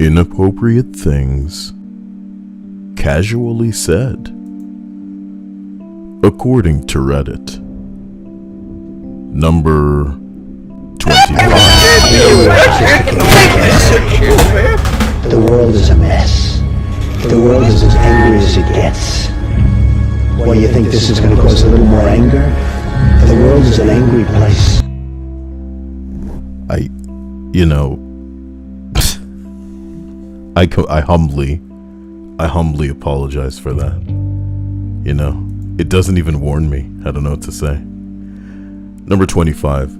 Inappropriate things casually said, according to Reddit. Number 25. The world is a mess. The world is as angry as it gets. What, do you think this is going to cause a little more anger? The world is an angry place. I humbly apologize for that. It doesn't even warn me. I don't know what to say. Number 25.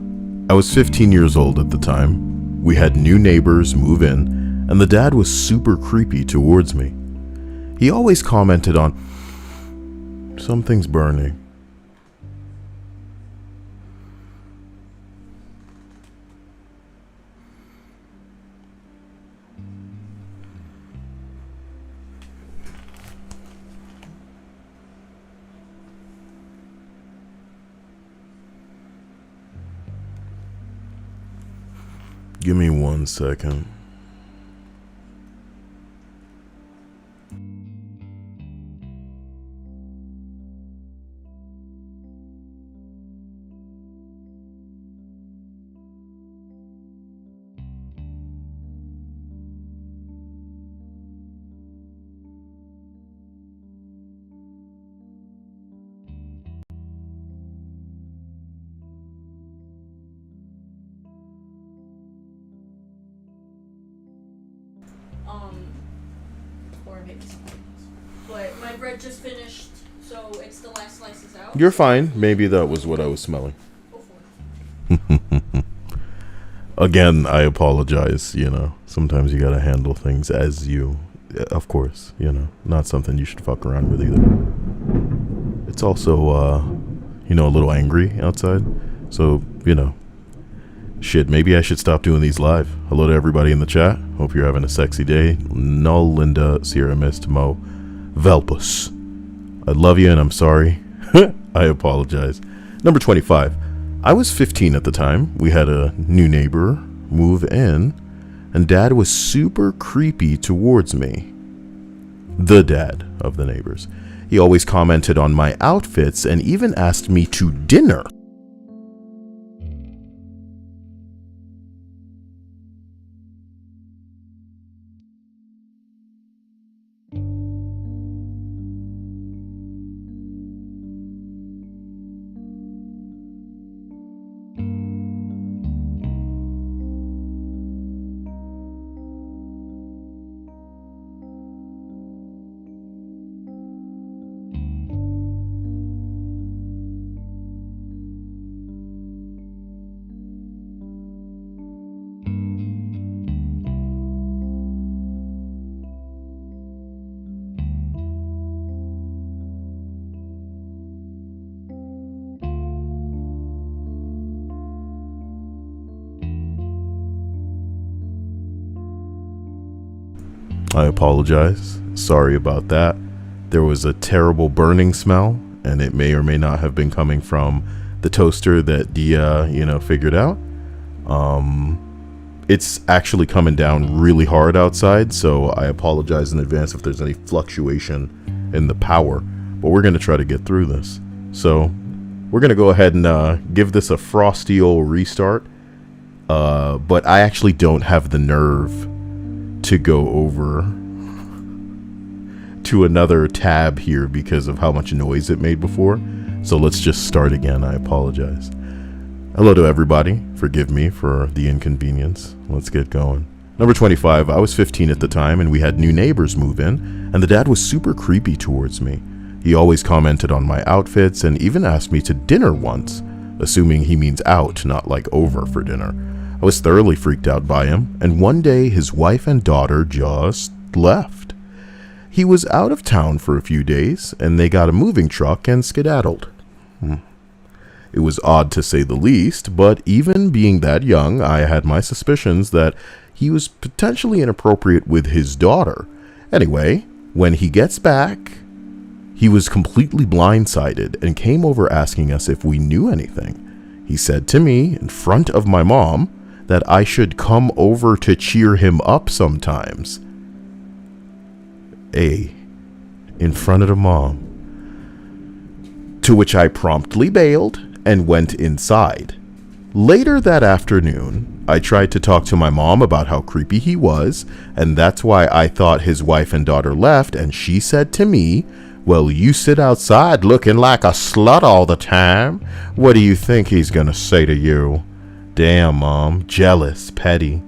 I was 15 years old at the time. We had new neighbors move in, and the dad was super creepy towards me. He always commented on, "Something's burning." Give me 1 second. But my bread just finished, so it's the last slices out. You're fine. Maybe that was what I was smelling. Go for it. Again, I apologize, Sometimes you gotta handle things as you, of course, not something you should fuck around with either. It's also, a little angry outside. So, shit, maybe I should stop doing these live. Hello to everybody in the chat. Hope you're having a sexy day. Null, Linda, Sierra Mist, Mo, Velpus. I love you and I'm sorry. I apologize. Number 25. I was 15 at the time. We had a new neighbor move in, and dad was super creepy towards me. The dad of the neighbors. He always commented on my outfits and even asked me to dinner. I apologize. Sorry about that. There was a terrible burning smell, and it may or may not have been coming from the toaster that Dia, figured out. It's actually coming down really hard outside, so I apologize in advance if there's any fluctuation in the power. But we're going to try to get through this. So we're going to go ahead and give this a frosty old restart. But I actually don't have the nerve to go over to another tab here because of how much noise it made before. So let's just start again. I apologize. Hello to everybody. Forgive me for the inconvenience. Let's get going. Number 25. I was 15 at the time, and we had new neighbors move in, and the dad was super creepy towards me. He always commented on my outfits and even asked me to dinner once, assuming he means out, not like over for dinner. I was thoroughly freaked out by him, and one day his wife and daughter just left. He was out of town for a few days, and they got a moving truck and skedaddled. It was odd to say the least, but even being that young, I had my suspicions that he was potentially inappropriate with his daughter. Anyway, when he gets back, he was completely blindsided and came over asking us if we knew anything. He said to me, in front of my mom, that I should come over to cheer him up sometimes. In front of the mom. To which I promptly bailed and went inside. Later that afternoon, I tried to talk to my mom about how creepy he was, and that's why I thought his wife and daughter left, and she said to me, "Well, you sit outside looking like a slut all the time. What do you think he's gonna say to you?" Damn, Mom. Jealous, petty.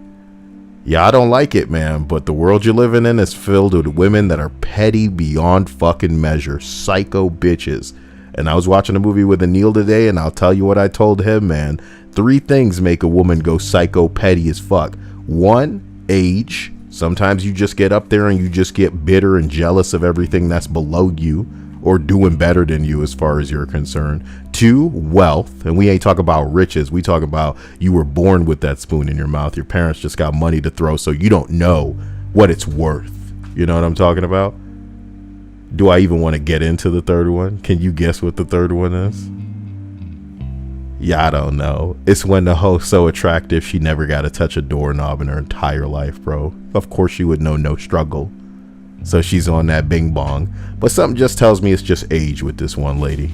Yeah, I don't like it, man, but the world you're living in is filled with women that are petty beyond fucking measure. Psycho bitches. And I was watching a movie with Anil today, and I'll tell you what I told him, man. 3 things make a woman go psycho petty as fuck. 1, age. Sometimes you just get up there and you just get bitter and jealous of everything that's below you or doing better than you as far as you're concerned. 2, wealth. And we ain't talking about riches. We talk about you were born with that spoon in your mouth. Your parents just got money to throw, so you don't know what it's worth. You know what I'm talking about? Do I even want to get into the third one? Can you guess what the third one is? Yeah, I don't know. It's when the hoe's so attractive she never got to touch a doorknob in her entire life, bro. Of course she would know no struggle. So she's on that bing bong. But something just tells me it's just age with this one lady.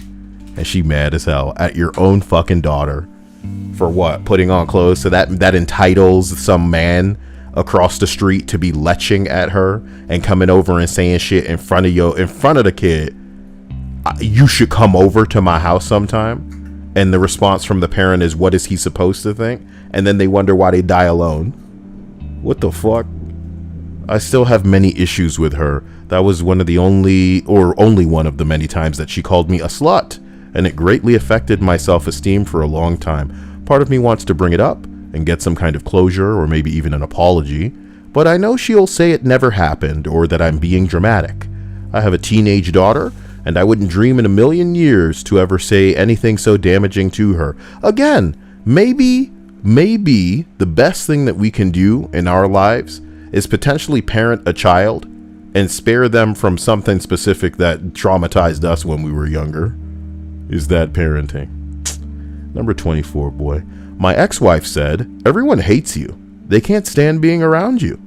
And she mad as hell at your own fucking daughter. For what? Putting on clothes so that entitles some man across the street to be leching at her and coming over and saying shit in front of the kid. You should come over to my house sometime. And the response from the parent is, what is he supposed to think? And then they wonder why they die alone. What the fuck? I still have many issues with her. That was one of the only one of the many times that she called me a slut, and it greatly affected my self-esteem for a long time. Part of me wants to bring it up and get some kind of closure or maybe even an apology, but I know she'll say it never happened or that I'm being dramatic. I have a teenage daughter, and I wouldn't dream in a million years to ever say anything so damaging to her. Again, maybe the best thing that we can do in our lives is potentially parent a child and spare them from something specific that traumatized us when we were younger. Is that parenting? Number 24, boy. My ex-wife said, "Everyone hates you. They can't stand being around you."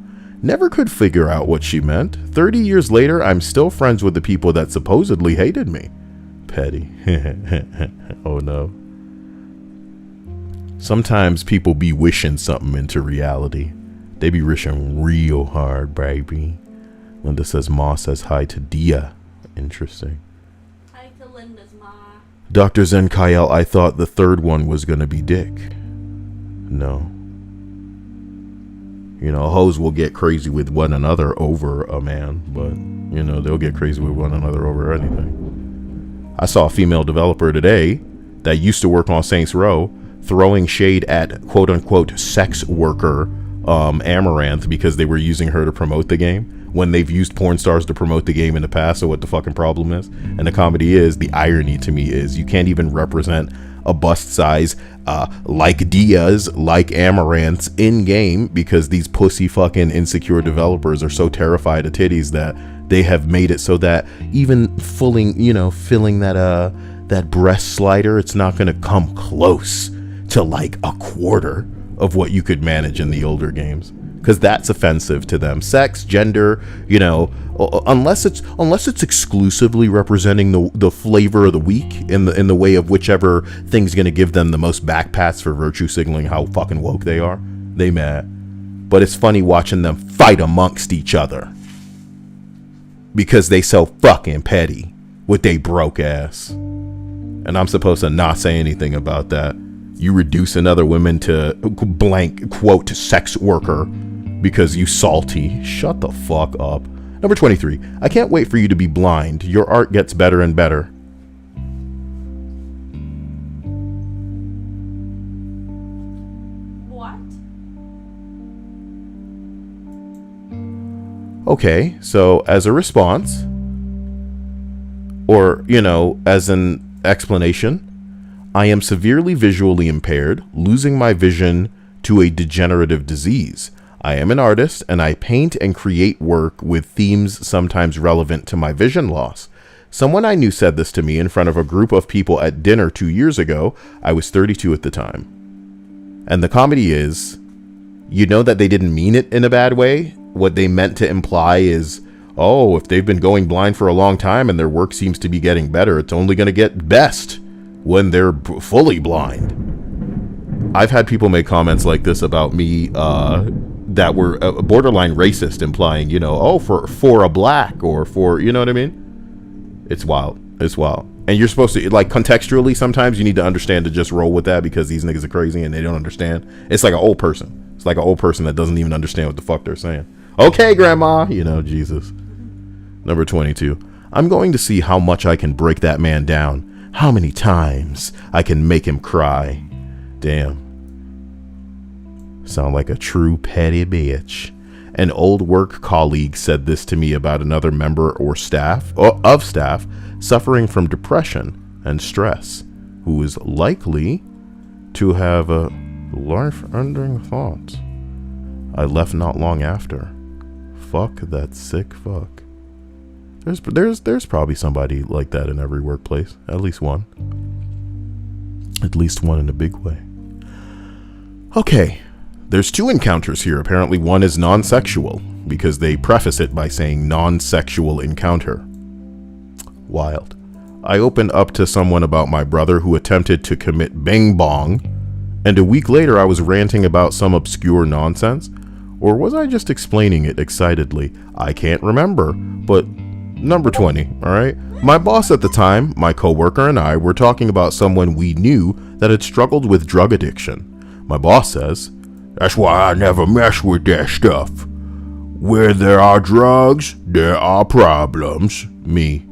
Never could figure out what she meant. 30 years later, I'm still friends with the people that supposedly hated me. Petty. Oh no. Sometimes people be wishing something into reality. They be wishing real hard, baby. Linda says Ma says hi to Dia. Interesting. Hi to Linda's ma. Dr. Zen Kyle, I thought the third one was going to be dick. No. You know, hoes will get crazy with one another over a man, but, you know, they'll get crazy with one another over anything. I saw a female developer today that used to work on Saints Row throwing shade at quote-unquote sex worker Amaranth because they were using her to promote the game when they've used porn stars to promote the game in the past. So what the fucking problem is? And the comedy is, the irony to me is, you can't even represent a bust size like Diaz, like Amaranth's in game because these pussy fucking insecure developers are so terrified of titties that they have made it so that even filling that breast slider, it's not going to come close to like a quarter of what you could manage in the older games, because that's offensive to them. Sex, gender, you know, unless it's exclusively representing the flavor of the week in the way of whichever thing's going to give them the most backpats for virtue signaling how fucking woke they are, they mad. But it's funny watching them fight amongst each other because they so fucking petty with they broke ass. And I'm supposed to not say anything about that. You reducing other women to blank quote sex worker because you salty. Shut the fuck up. Number 23. I can't wait for you to be blind. Your art gets better and better. What? Okay, so as a response, or, you know, as an explanation, I am severely visually impaired, losing my vision to a degenerative disease. I am an artist, and I paint and create work with themes sometimes relevant to my vision loss. Someone I knew said this to me in front of a group of people at dinner 2 years ago. I was 32 at the time. And the comedy is, you know that they didn't mean it in a bad way. What they meant to imply is, oh, if they've been going blind for a long time and their work seems to be getting better, it's only going to get best when they're fully blind. I've had people make comments like this about me that were borderline racist, implying, you know, oh, for a black or for, you know what I mean? It's wild. It's wild. And you're supposed to, like, contextually, sometimes you need to understand to just roll with that because these niggas are crazy and they don't understand. It's like an old person. It's like an old person that doesn't even understand what the fuck they're saying. Okay, grandma, you know, Jesus. Number 22. I'm going to see how much I can break that man down. How many times I can make him cry. Damn. Sound like a true petty bitch. An old work colleague said this to me about another member of staff suffering from depression and stress, who is likely to have a life-ending thought. I left not long after. Fuck that sick fuck. There's probably somebody like that in every workplace. At least one. At least one in a big way. Okay. There's 2 encounters here. Apparently one is non-sexual because they preface it by saying non-sexual encounter. Wild. I opened up to someone about my brother who attempted to commit bang bong, and a week later I was ranting about some obscure nonsense. Or was I just explaining it excitedly? I can't remember, but number 20, alright? My boss at the time, my coworker, and I were talking about someone we knew that had struggled with drug addiction. My boss says, "That's why I never mess with that stuff. Where there are drugs, there are problems." Me.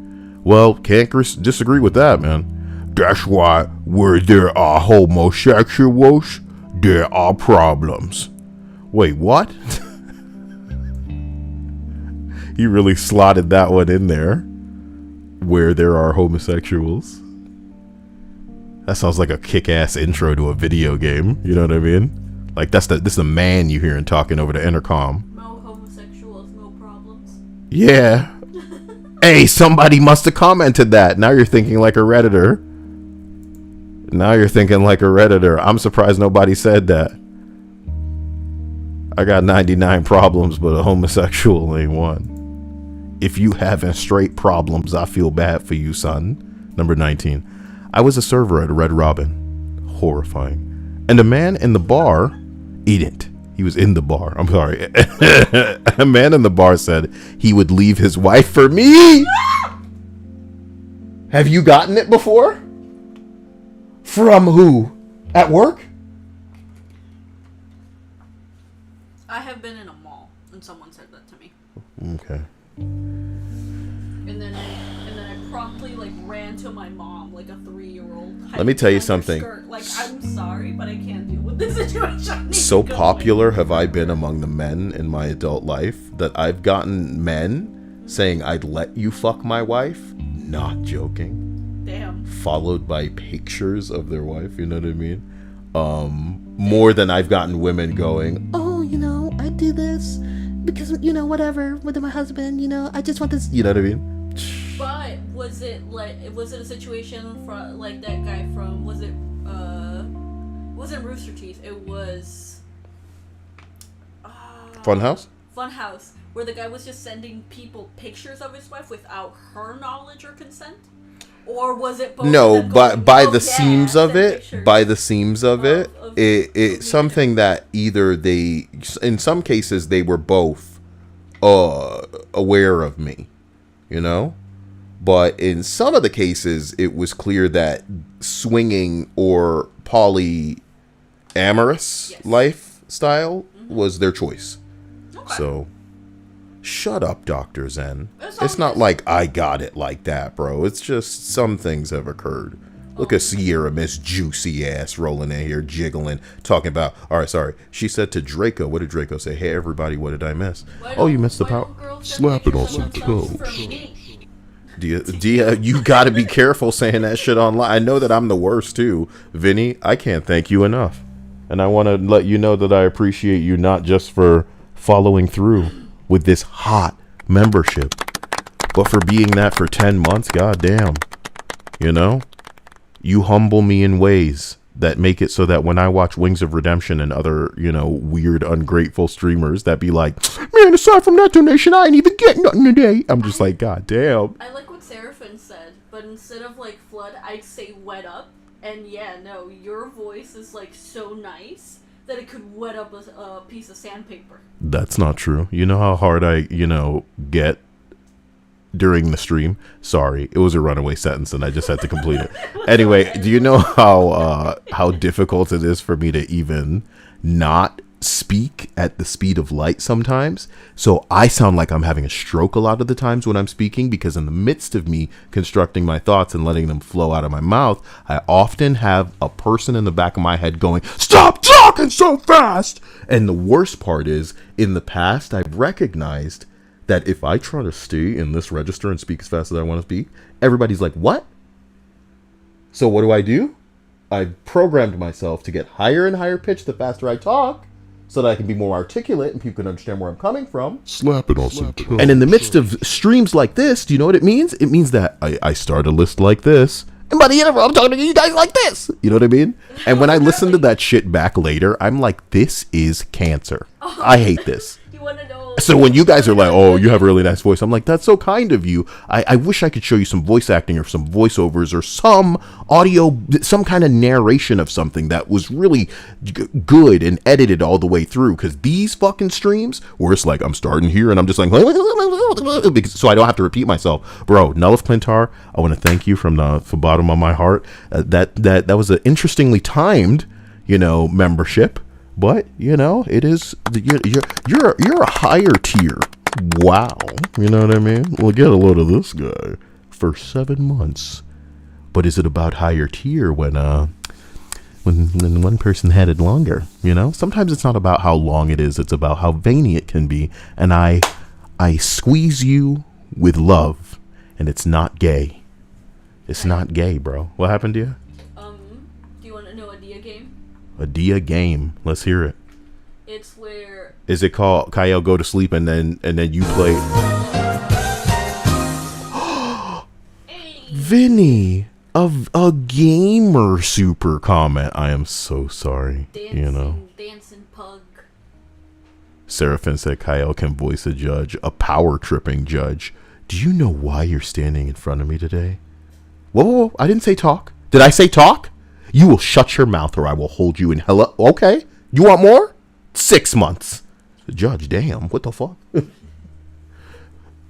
Well, can't disagree with that, man. "That's why where there are homosexuals, there are problems." Wait, what? He really slotted that one in there. Where there are homosexuals. That sounds like a kick-ass intro to a video game. You know what I mean? Like this is the man you hearing talking over the intercom. No homosexuals, no problems. Yeah. Hey, somebody must have commented that. Now you're thinking like a Redditor. I'm surprised nobody said that. I got 99 problems, but a homosexual ain't one. If you having straight problems, I feel bad for you, son. Number 19. I was a server at a Red Robin. Horrifying. And a man in the bar... He was in the bar. I'm sorry. A man in the bar said he would leave his wife for me. Have you gotten it before? From who? At work? I have been in a mall and someone said that to me. Okay. And then I promptly like ran to my mom like a 3-year-old. Let me tell you something. Like, I'm sorry, but I can't deal with this situation. So popular have I been among the men in my adult life that I've gotten men saying I'd let you fuck my wife. Not joking. Damn. Followed by pictures of their wife, you know what I mean? More than I've gotten women going, "Oh, you know, I do this because, you know, whatever, with my husband, you know, I just want this," you know what I mean? But was it a situation from like that guy from it wasn't Rooster Teeth, it was Funhouse, where the guy was just sending people pictures of his wife without her knowledge or consent? Or was it both? No, but by the seams of it, it's something that either they, in some cases, they were both aware of me, you know? But in some of the cases, it was clear that swinging or polyamorous lifestyle was their choice. Okay. So, shut up, Dr. Zen. It's not like I got it like that, bro. It's just some things have occurred. Look at Sierra, Miss Juicy Ass, rolling in here, jiggling, talking about, all right, sorry. She said to Draco, what did Draco say? "Hey, everybody, what did I miss?" "Oh, you missed the power." Slap it on some toes. You gotta be careful saying that shit online. I know that I'm the worst too. Vinny, I can't thank you enough. And I want to let you know that I appreciate you not just for following through with this hot membership, but for being that for 10 months. God damn. You know? You humble me in ways that make it so that when I watch Wings of Redemption and other, weird, ungrateful streamers that be like, man, aside from that donation, I ain't even getting nothing today. I'm just like, God damn. I like what Seraphin said, but instead of like flood, I'd say wet up. And yeah, no, your voice is like so nice that it could wet up a piece of sandpaper. That's not true. You know how hard I, get during the stream? Sorry, it was a runaway sentence and I just had to complete it. Anyway, do you know how difficult it is for me to even not speak at the speed of light sometimes? So I sound like I'm having a stroke a lot of the times when I'm speaking, because in the midst of me constructing my thoughts and letting them flow out of my mouth, I often have a person in the back of my head going, stop talking so fast. And the worst part is, in the past, I've recognized that if I try to stay in this register and speak as fast as I want to speak, everybody's like, what? So what do? I've programmed myself to get higher and higher pitch the faster I talk, so that I can be more articulate and people can understand where I'm coming from. Slap it on some toes. And in the midst of streams like this, do you know what it means? It means that I start a list like this, and by the end of it, I'm talking to you guys like this. You know what I mean? And when I listen to that shit back later, I'm like, this is cancer. I hate this. You want to know? So when you guys are like, oh, you have a really nice voice, I'm like, that's so kind of you. I wish I could show you some voice acting or some voiceovers or some audio, some kind of narration of something that was really good and edited all the way through. Because these fucking streams where it's like, I'm starting here and I'm just like, so I don't have to repeat myself. Bro, Nullif Clintar, I want to thank you from the bottom of my heart. That was an interestingly timed, membership. But it is you're a higher tier. Wow, you know what I mean? We'll get a load of this guy for 7 months. But is it about higher tier when one person had it longer? Sometimes it's not about how long it is; it's about how veiny it can be. And I squeeze you with love, and it's not gay. It's not gay, bro. What happened to you? Do you want to know a Dia game? A Dia game. Let's hear it. It's where... Is it called Kyle Go to Sleep and then you play... Hey. Vinny, a gamer super comment. I am so sorry. Dancing pug. Seraphin said Kyle can voice a judge, a power tripping judge. Do you know why you're standing in front of me today? Whoa, I didn't say talk. Did I say talk? You will shut your mouth or I will hold you in hella... Okay. You want more? 6 months. The judge, damn. What the fuck?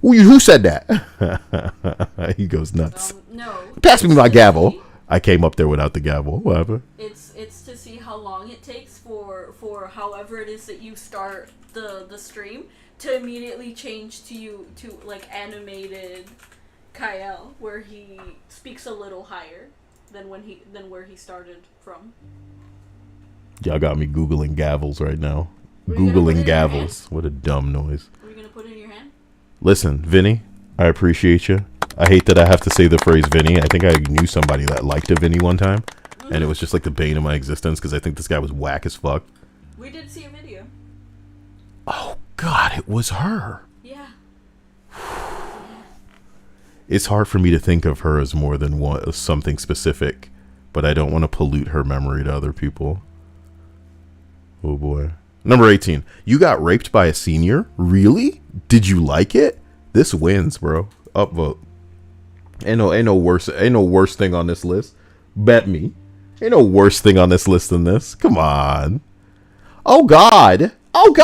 Who said that? He goes nuts. No. Pass me my gavel. I came up there without the gavel. Whatever. It's to see how long it takes for however it is that you start the stream to immediately change to like animated Kyle, where he speaks a little higher than where he started from. Y'all got me Googling gavels right now. Googling gavels. What a dumb noise. Are you gonna put it in your hand? Listen, Vinny, I appreciate you. I hate that I have to say the phrase Vinny. I think I knew somebody that liked a Vinny one time, and it was just like the bane of my existence because I think this guy was whack as fuck. We did see a video. Oh God, it was her. Yeah. It's hard for me to think of her as more than something specific, but I don't want to pollute her memory to other people. Oh boy. Number 18. You got raped by a senior? Really? Did you like it? This wins, bro. Upvote. Ain't no worse thing on this list. Bet me. Ain't no worse thing on this list than this. Come on. Oh God. Do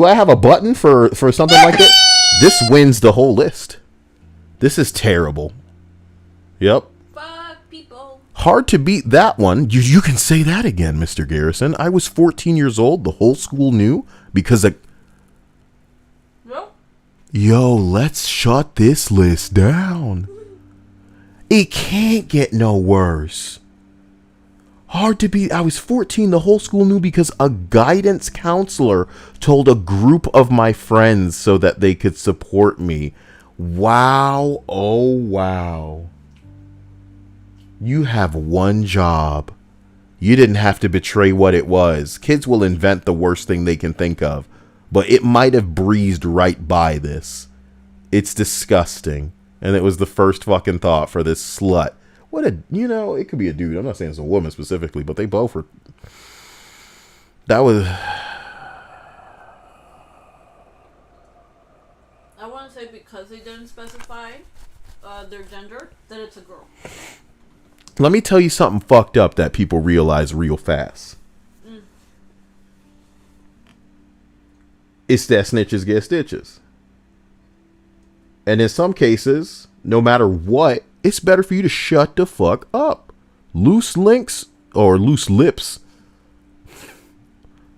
I have a button for something like this? This wins the whole list. This is terrible. Yep. Fuck people. Hard to beat that one. You can say that again, Mr. Garrison. I was 14 years old. The whole school knew because Nope. Yo, let's shut this list down. It can't get no worse. Hard to beat. I was 14. The whole school knew because a guidance counselor told a group of my friends so that they could support me. Wow. Oh, wow. You have one job. You didn't have to betray what it was. Kids will invent the worst thing they can think of, but it might have breezed right by this. It's disgusting. And it was the first fucking thought for this slut What a, you know, it could be a dude. I'm not saying it's a woman specifically, but they both were. That was. I want to say because they didn't specify their gender, that it's a girl. Let me tell you something fucked up that people realize real fast. It's that snitches get stitches. And in some cases, no matter what, it's better for you to shut the fuck up. Loose links or loose lips.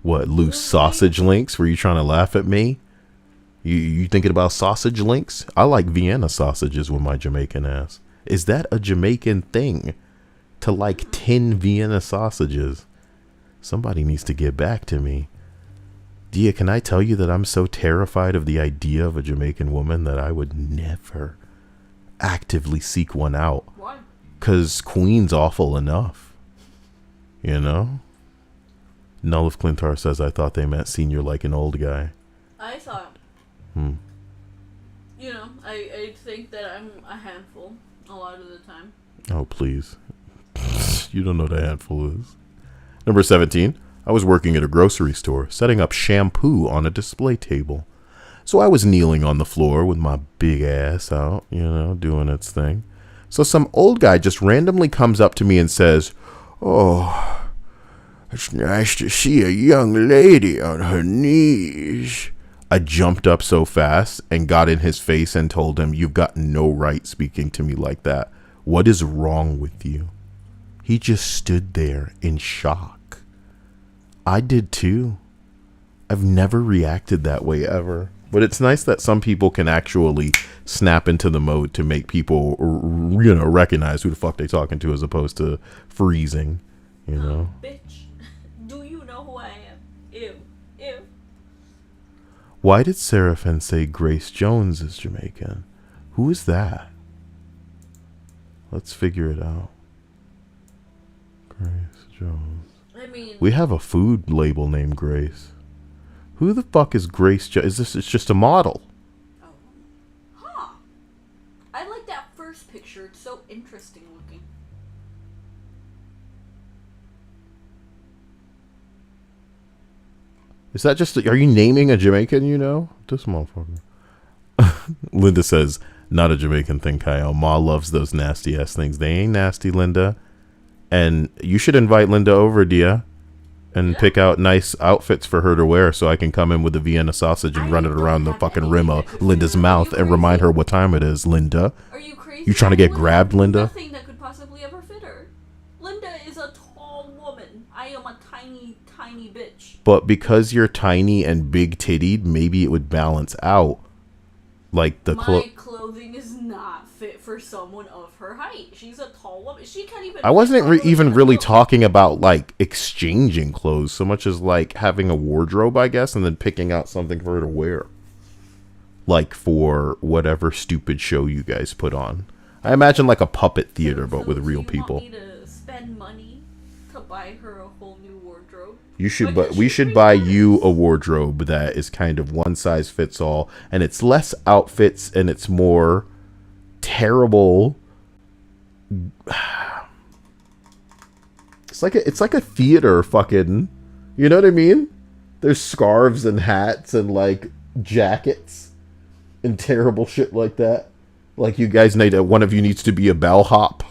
What, loose sausage links? Were you trying to laugh at me? You thinking about sausage links? I like Vienna sausages with my Jamaican ass. Is that a Jamaican thing? To like 10 Vienna sausages? Somebody needs to get back to me. Dia, can I tell you that I'm so terrified of the idea of a Jamaican woman that I would never actively seek one out? Why? 'Cause Queen's awful enough. You know? Null of Clintar says, I thought they meant senior like an old guy. I thought. You know, I think that I'm a handful a lot of the time. Oh, please. You don't know what a handful is. Number 17. I was working at a grocery store, setting up shampoo on a display table. So I was kneeling on the floor with my big ass out, you know, doing its thing. So some old guy just randomly comes up to me and says, "Oh, it's nice to see a young lady on her knees." I jumped up so fast and got in his face and told him, "You've got no right speaking to me like that. What is wrong with you?" He just stood there in shock. I did too. I've never reacted that way ever. But it's nice that some people can actually snap into the mode to make people, you know, recognize who the fuck they talking to as opposed to freezing, you know. Bitch, do you know who I am? Ew. Ew. Why did Seraphin say Grace Jones is Jamaican? Who is that? Let's figure it out. Grace Jones. I mean, we have a food label named Grace. Who the fuck is Grace Jones? Is this? It's just a model. Oh. Huh. I like that first picture. It's so interesting looking. Is that just? Are you naming a Jamaican? You know, this motherfucker. Linda says, "Not a Jamaican thing, Kyle. Ma loves those nasty ass things. They ain't nasty, Linda." And you should invite Linda over, Dia, and pick out nice outfits for her to wear so I can come in with a Vienna sausage and run it around the fucking rim of Linda's mouth and remind her what time it is, Linda. Are you crazy? You trying to get grabbed, Linda? Nothing that could possibly ever fit her. Linda is a tall woman. I am a tiny, tiny bitch. But because you're tiny and big tittied, maybe it would balance out. Like the my clothing is not fit for someone of her height. She's a tall woman. She can't even. I wasn't even really talking about like exchanging clothes so much as like having a wardrobe, I guess, and then picking out something for her to wear. Like for whatever stupid show you guys put on. I imagine like a puppet theater, but with real people. Want me to spend money to buy her a whole new wardrobe? You should, but we should buy you a wardrobe that is kind of one size fits all, and it's less outfits and it's more terrible. It's like a theater fucking, you know what I mean? There's scarves and hats and like jackets and terrible shit like that. Like you guys need one of you needs to be a bellhop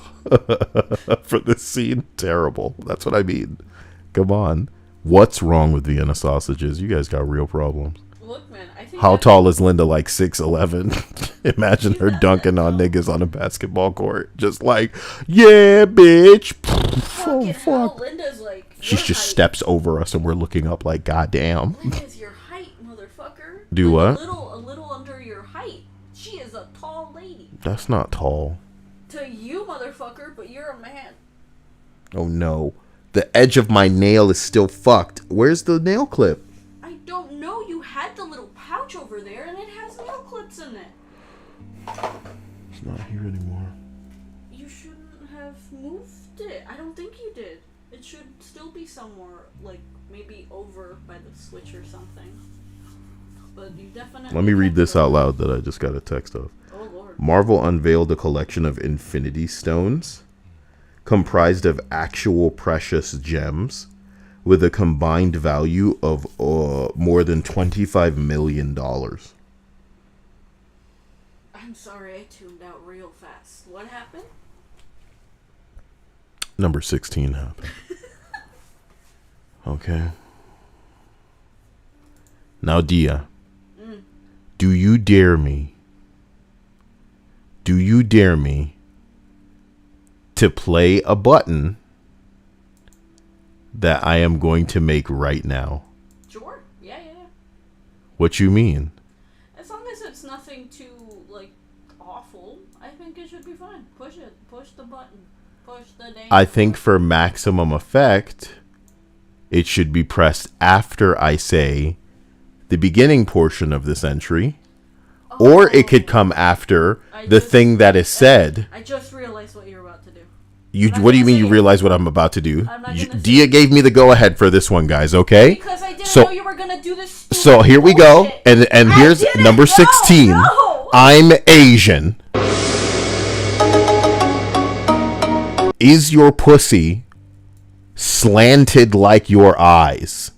for this scene. Terrible. That's what I mean. Come on. What's wrong with Vienna sausages? You guys got real problems. Look, man, I think how tall is Linda? Like 6'11". Imagine her dunking on niggas on a basketball court. Just like, yeah, bitch. Oh, fuck. Linda's like She just steps over us and we're looking up like, goddamn. Linda's your height, motherfucker. Do like what? A little under your height. She is a tall lady. That's not tall. To you, motherfucker, but you're a man. Oh, no. The edge of my nail is still fucked. Where's the nail clip? I don't know. You had the little pouch over there, and it has nail clips in it. It's not here anymore. You shouldn't have moved it. I don't think you did. It should still be somewhere, like, maybe over by the switch or something. But you definitely... Let me read this out loud that I just got a text of. Oh, Lord. Marvel unveiled a collection of Infinity Stones. comprised of actual precious gems with a combined value of more than $25 million. I'm sorry, I tuned out real fast. What happened? Number 16 happened. Okay. Now, Dia, do you dare me? Do you dare me to play a button that I am going to make right now? Sure. Yeah. What you mean? As long as it's nothing too, like, awful, I think it should be fine. Push it. Push the button. Push the dang I think for maximum effect, it should be pressed after I say the beginning portion of this entry, or it could come after the thing that is said. I just realized what you're about to do. What do you mean you realize what I'm about to do? Dia gave me the go-ahead for this one, guys, okay? Because I didn't know you were going to do this stupid So here we go, bullshit. and here's number 16. No. I'm Asian. Is your pussy slanted like your eyes?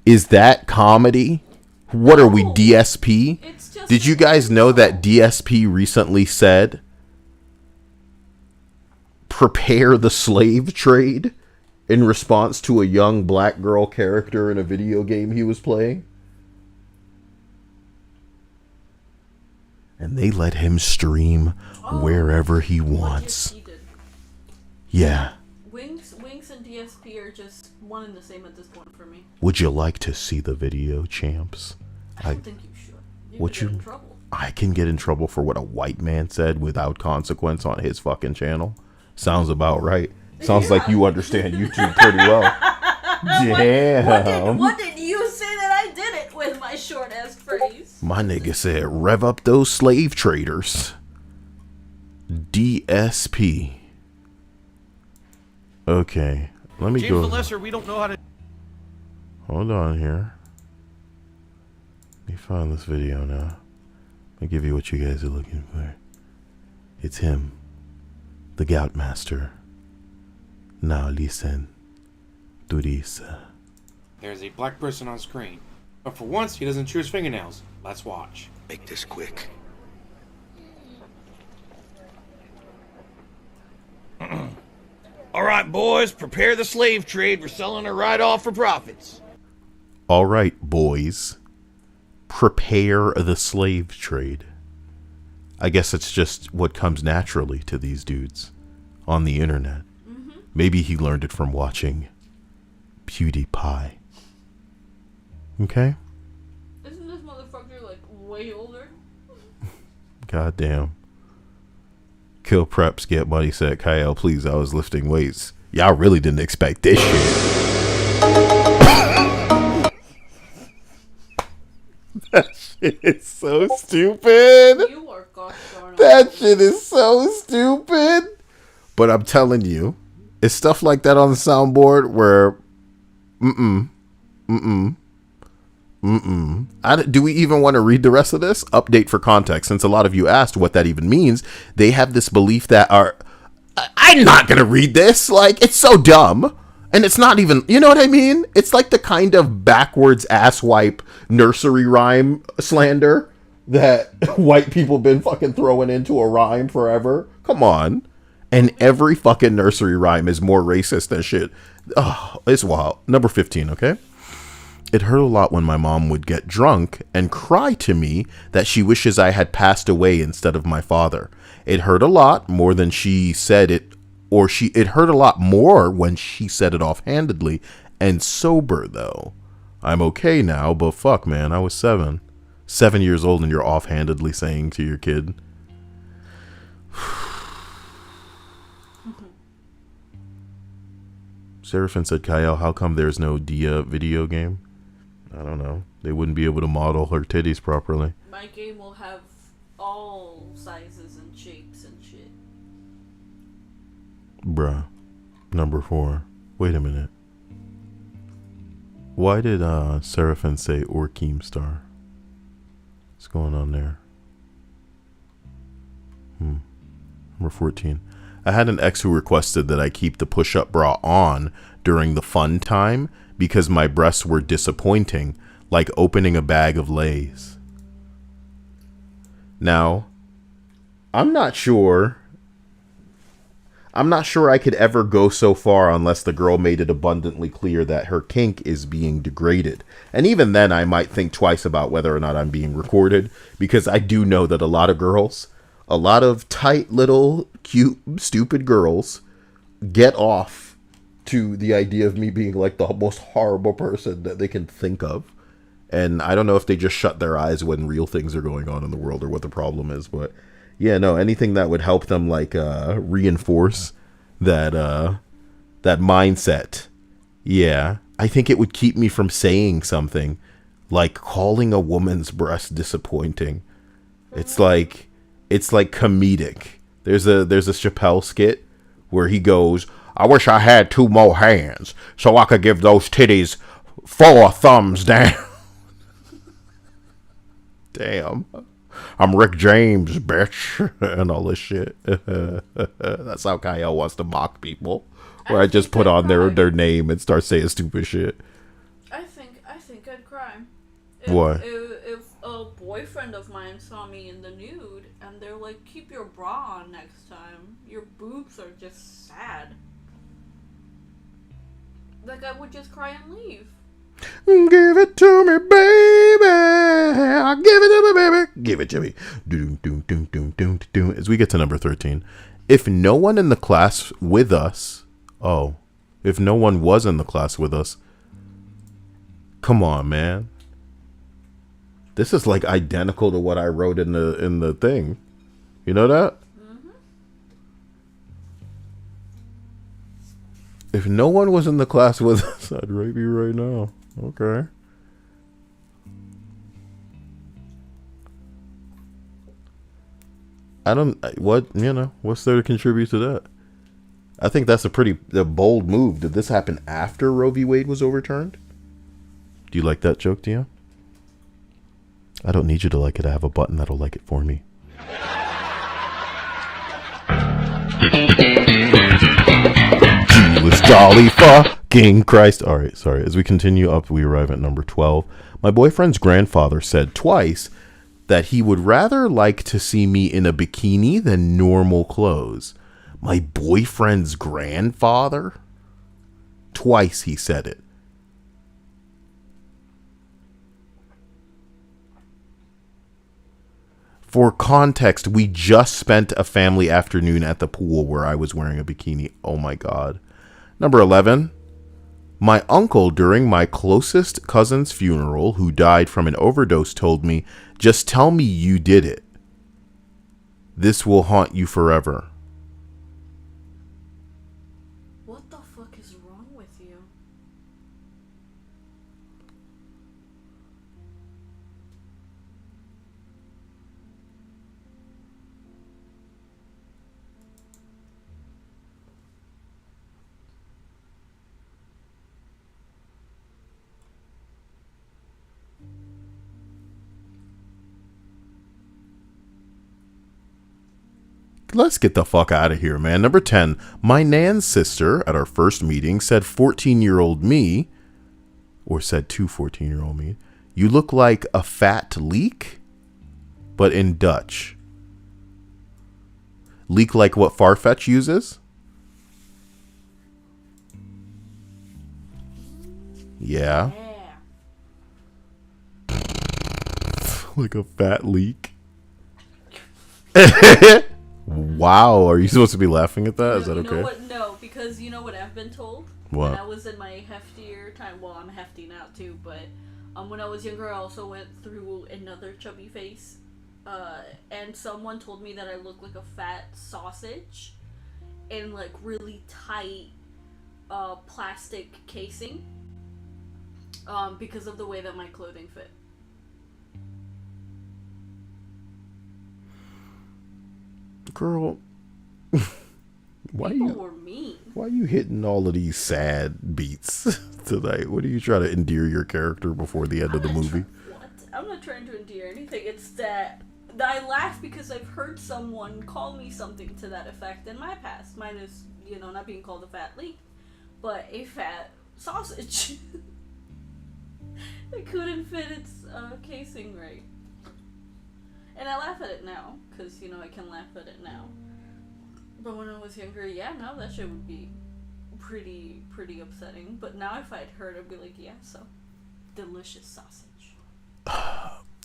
Is that comedy? What are we, DSP? It's just Did you guys know that DSP recently said, prepare the slave trade in response to a young black girl character in a video game he was playing? And they let him stream wherever he wants. Yeah. Winx and DSP are just one and the same at this point for me. Would you like to see the video, champs? I don't think you should. What get in trouble. I can get in trouble for what a white man said without consequence on his fucking channel. Sounds about right. Sounds like you understand YouTube pretty well. Damn. What did you say that I did it with my short ass phrase? My nigga said, rev up those slave traders. DSP. Okay. Let me James go. the Lesser, we don't know how to... Hold on here. Let me find this video now. I'll give you what you guys are looking for. It's him. The Gout Master. Now listen to this. There's a black person on screen. But for once, he doesn't chew his fingernails. Let's watch. Make this quick. All right, boys, prepare the slave trade. We're selling her right off for profits. All right, boys. Prepare the slave trade. I guess it's just what comes naturally to these dudes on the internet. Maybe he learned it from watching PewDiePie. Okay? Isn't this motherfucker like way older? Goddamn. Kill preps, get money, said Kyle, please, I was lifting weights. Y'all really didn't expect this shit. That shit is so stupid. You are gosh darn That shit is so stupid. But I'm telling you, it's stuff like that on the soundboard where, do we even want to read the rest of this? Update for context, since a lot of you asked what that even means. They have this belief that I'm not going to read this. Like, it's so dumb. And it's not even, you know what I mean? It's like the kind of backwards asswipe nursery rhyme slander that white people been fucking throwing into a rhyme forever. Come on. And every fucking nursery rhyme is more racist than shit. Oh, it's wild. Number 15, okay? It hurt a lot when my mom would get drunk and cry to me that she wishes I had passed away instead of my father. It hurt a lot more than she said it, it hurt a lot more when she said it offhandedly and sober, though. I'm okay now, but fuck, man, I was 7 years old and you're offhandedly saying to your kid. Seraphin said, Kyle, how come there's no Dia video game? I don't know. They wouldn't be able to model her titties properly. My game will have all sizes and shapes and shit. Bruh. Number 4. Wait a minute. Why did Seraphin say or Keemstar? What's going on there? Number 14. I had an ex who requested that I keep the push-up bra on during the fun time because my breasts were disappointing, like opening a bag of Lay's. Now, I'm not sure I could ever go so far unless the girl made it abundantly clear that her kink is being degraded. And even then, I might think twice about whether or not I'm being recorded, because I do know that a lot of girls, a lot of tight little cute stupid girls, get off to the idea of me being like the most horrible person that they can think of. And I don't know if they just shut their eyes when real things are going on in the world or what the problem is, but yeah, no, anything that would help them like reinforce that that mindset. Yeah, I think it would keep me from saying something like calling a woman's breast disappointing. It's like comedic. There's a Chappelle skit where he goes, "I wish I had 2 more hands so I could give those titties 4 thumbs down." Damn. I'm Rick James, bitch, and all this shit. That's how Kyle wants to mock people. Where I just put on their name and start saying stupid shit. I think I'd cry. What? If a boyfriend of mine saw me in the nude and they're like, "Keep your bra on next time. Your boobs are just sad." Like, I would just cry and leave. Give it to me, baby. I'll give it to me, baby. Give it to me. Doom, doom, doom, doom, doom, doom. As we get to number 13. If no one in the class with us... Oh. If no one was in the class with us... Come on, man. This is like identical to what I wrote in the thing. You know that? Mm-hmm. If no one was in the class with us, I'd rape you right now. Okay. What's there to contribute to that? I think that's a bold move. Did this happen after Roe v. Wade was overturned? Do you like that joke, Tia? I don't need you to like it. I have a button that'll like it for me. Jesus jolly fucking Christ. Alright, sorry. As we continue up, we arrive at number 12. My boyfriend's grandfather said twice that he would rather like to see me in a bikini than normal clothes. My boyfriend's grandfather? Twice he said it. For context, we just spent a family afternoon at the pool where I was wearing a bikini. Oh my God. Number 11. My uncle, during my closest cousin's funeral, who died from an overdose, told me, "Just tell me you did it. This will haunt you forever." What the fuck is wrong with you? Let's get the fuck out of here, man. Number 10. My nan's sister at our first meeting said 14-year-old me, or said to 14-year-old me, "You look like a fat leek," but in Dutch. Leek like what Farfetch uses? Yeah. Like a fat leek. Wow, are you supposed to be laughing at that? Is that okay? You know what? No, because you know what I've been told? What? When I was in my heftier time, well, I'm hefty now too, but when I was younger, I also went through another chubby phase. And someone told me that I look like a fat sausage in like really tight plastic casing because of the way that my clothing fit. Girl, People were mean. Why are you hitting all of these sad beats tonight? What are you trying to endear your character before the end of the movie? What? I'm not trying to endear anything. It's that I laugh because I've heard someone call me something to that effect in my past. Minus, not being called a fat leak, but a fat sausage. It couldn't fit its casing right. And I laugh at it now, because, I can laugh at it now. But when I was younger, no, that shit would be pretty upsetting. But now if I'd heard, I'd be like, yeah, so delicious sausage.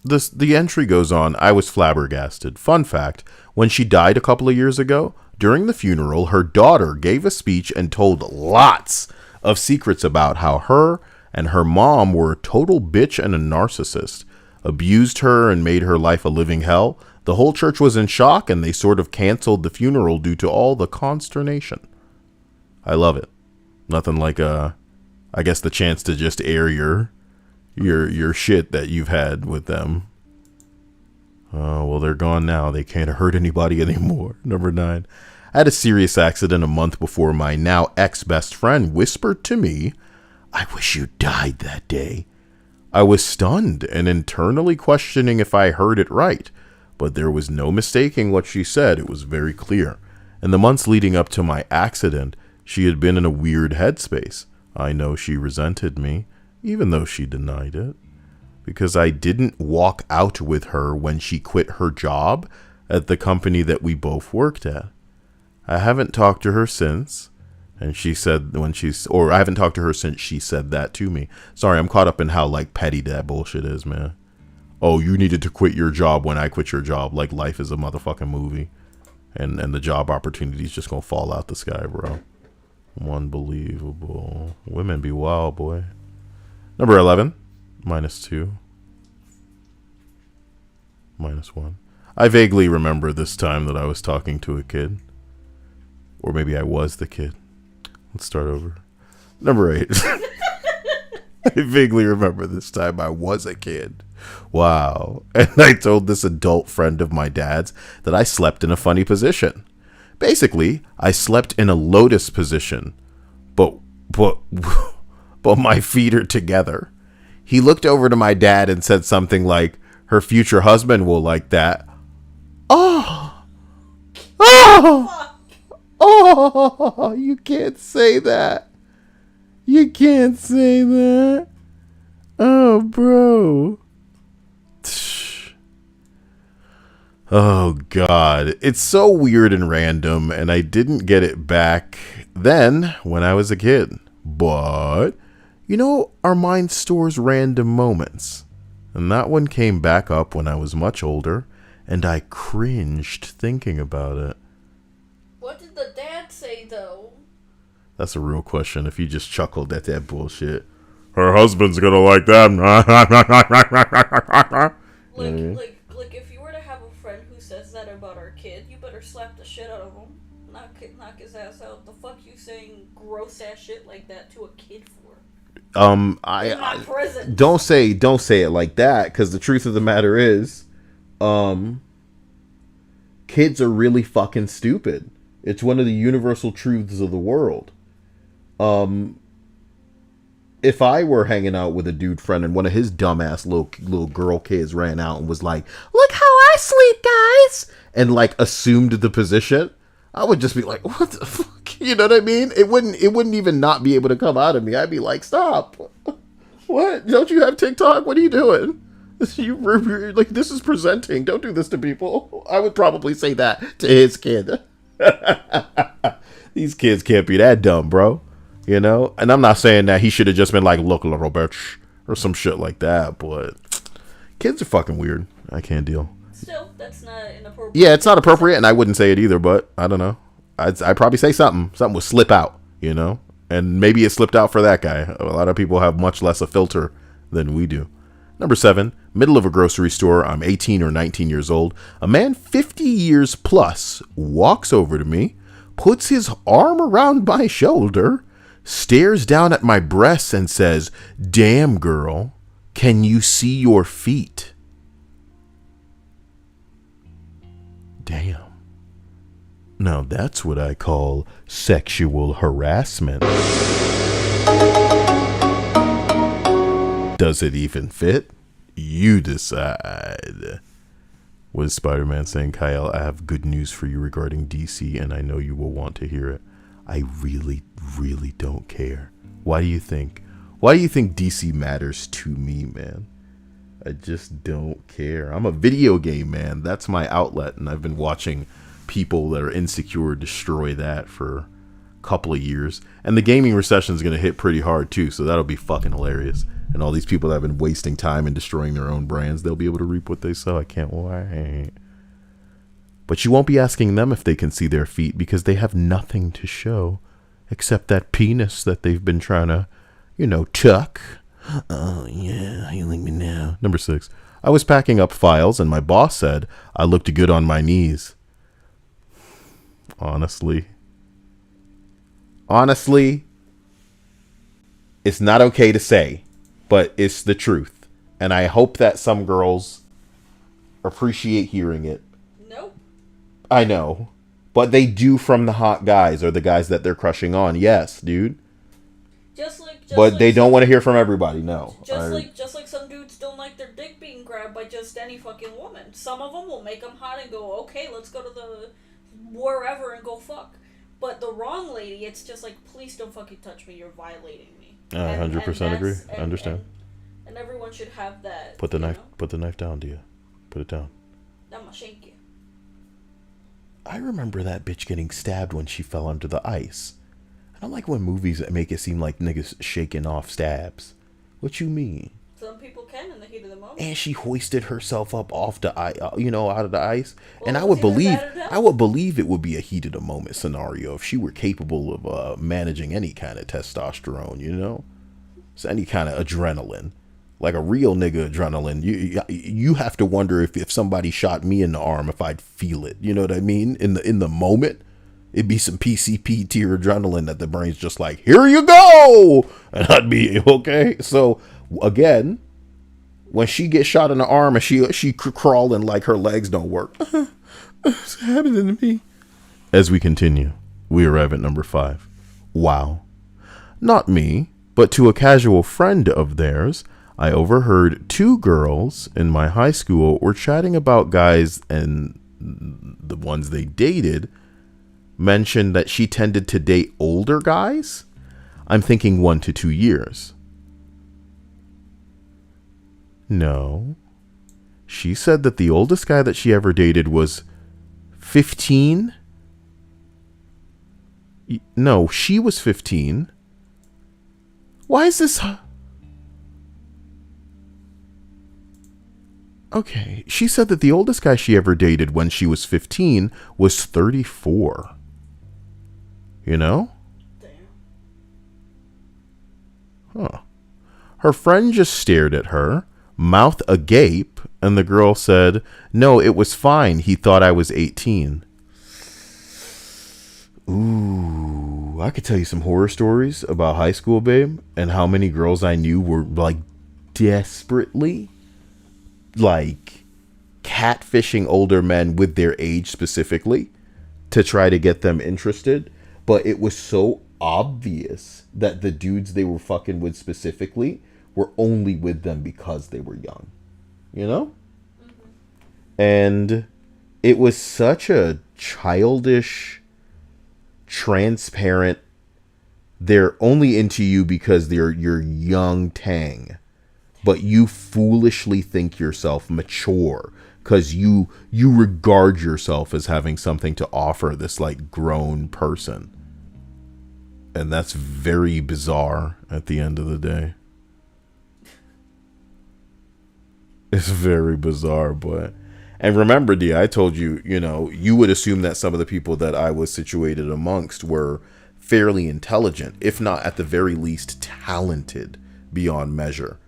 The entry goes on, I was flabbergasted. Fun fact, when she died a couple of years ago, during the funeral, her daughter gave a speech and told lots of secrets about how her and her mom were a total bitch and a narcissist, abused her and made her life a living hell. The whole church was in shock and they sort of canceled the funeral due to all the consternation. I love it. Nothing like I guess the chance to just air your shit that you've had with them. Oh, well, they're gone now. They can't hurt anybody anymore. Number 9. I had a serious accident a month before my now ex-best friend whispered to me, I wish you died that day. I was stunned and internally questioning if I heard it right, but there was no mistaking what she said. It was very clear. In the months leading up to my accident, she had been in a weird headspace. I know she resented me, even though she denied it, because I didn't walk out with her when she quit her job at the company that we both worked at. I haven't talked to her since, and she said I haven't talked to her since she said that to me. Sorry, I'm caught up in how petty that bullshit is, man. Oh, you needed to quit your job when I quit your job. Like life is a motherfucking movie, and the job opportunity's just gonna fall out the sky, bro. Unbelievable. Women be wild, boy. Number 11, -2, -1. I vaguely remember this time that I was talking to a kid. Or maybe I was the kid. Let's start over. Number 8. I vaguely remember this time I was a kid. Wow. And I told this adult friend of my dad's that I slept in a funny position. Basically, I slept in a lotus position, but my feet are together. He looked over to my dad and said something like, her future husband will like that. Oh, you can't say that. You can't say that. Oh, bro. Oh, God. It's so weird and random, and I didn't get it back then when I was a kid. But, our mind stores random moments. And that one came back up when I was much older, and I cringed thinking about it. What did the dad say, though? That's a real question if you just chuckled at that bullshit. Her husband's gonna like that. Like if you were to have a friend who says that about our kid, you better slap the shit out of him. Knock his ass out. The fuck you saying gross ass shit like that to a kid for? I don't say it like that, because the truth of the matter is, kids are really fucking stupid. It's one of the universal truths of the world. If I were hanging out with a dude friend and one of his dumbass little girl kids ran out and was like, look how I sleep, guys, and assumed the position, I would just be like, what the fuck? You know what I mean? It wouldn't even not be able to come out of me. I'd be like, stop. What? Don't you have TikTok? What are you doing? This is presenting. Don't do this to people. I would probably say that to his kid. These kids can't be that dumb, bro. And I'm not saying that he should have just been like, look, little bitch, or some shit like that, but kids are fucking weird. I can't deal. Still, that's not inappropriate. Yeah, it's not appropriate, and I wouldn't say it either, but I don't know. I'd probably say something. Something would slip out, and maybe it slipped out for that guy. A lot of people have much less a filter than we do. Number 7, middle of a grocery store. I'm 18 or 19 years old. A man 50 years plus walks over to me, puts his arm around my shoulder, stares down at my breasts and says, damn, girl, can you see your feet? Damn. Now that's what I call sexual harassment. Does it even fit? You decide. was Spider-Man saying, Kyle, I have good news for you regarding DC, and I know you will want to hear it. I really, really don't care. Why do you think? Why do you think DC matters to me, man? I just don't care. I'm a video game man. That's my outlet, and I've been watching people that are insecure destroy that for a couple of years. And the gaming recession is going to hit pretty hard too, so that'll be fucking hilarious. And all these people that have been wasting time and destroying their own brands, they'll be able to reap what they sow. I can't wait. But you won't be asking them if they can see their feet because they have nothing to show except that penis that they've been trying to, tuck. Oh, yeah, you like me now. Number 6. I was packing up files and my boss said I looked good on my knees. Honestly, it's not okay to say, but it's the truth. And I hope that some girls appreciate hearing it. Nope. I know. But they do from the hot guys or the guys that they're crushing on. Yes, dude. But they don't want to hear from everybody, no. Just like some dudes don't like their dick being grabbed by just any fucking woman. Some of them will make them hot and go, okay, let's go to the wherever and go fuck. But the wrong lady, it's just like, please don't fucking touch me, you're violating me. I 100% agree. I understand. And everyone should have that. Put the knife down, Dia. Put it down. I'm gonna shake you. I remember that bitch getting stabbed when she fell under the ice. I don't like when movies make it seem like niggas shaking off stabs. What you mean? Some people can in the heat of the moment. And she hoisted herself up off the out of the ice. Well, and I would believe it would be a heat of the moment scenario if she were capable of managing any kind of testosterone, So any kind of adrenaline. Like a real nigga adrenaline. You have to wonder if somebody shot me in the arm, if I'd feel it. You know what I mean? In the moment. It'd be some PCP tier adrenaline that the brain's just like, here you go! And I'd be, okay. So, again, when she gets shot in the arm and she crawling like her legs don't work. What's happening to me? As we continue, we arrive at number 5. Wow. Not me, but to a casual friend of theirs, I overheard 2 girls in my high school were chatting about guys and the ones they dated mentioned that she tended to date older guys. I'm thinking 1 to 2 years. No. She said that the oldest guy that she ever dated was 15. No, she was 15. Why is this? Okay. She said that the oldest guy she ever dated when she was 15 was 34. Damn. Huh. Her friend just stared at her, mouth agape, and the girl said, no, it was fine. He thought I was 18. Ooh, I could tell you some horror stories about high school, babe, and how many girls I knew were like desperately catfishing older men with their age specifically to try to get them interested. But it was so obvious that the dudes they were fucking with specifically were only with them because they were young, Mm-hmm. And it was such a childish, transparent, they're only into you because they're your young tang, but you foolishly think yourself mature because you regard yourself as having something to offer this grown person. And that's very bizarre at the end of the day. It's very bizarre, but... And remember, D, I told you, you would assume that some of the people that I was situated amongst were fairly intelligent, if not at the very least talented beyond measure.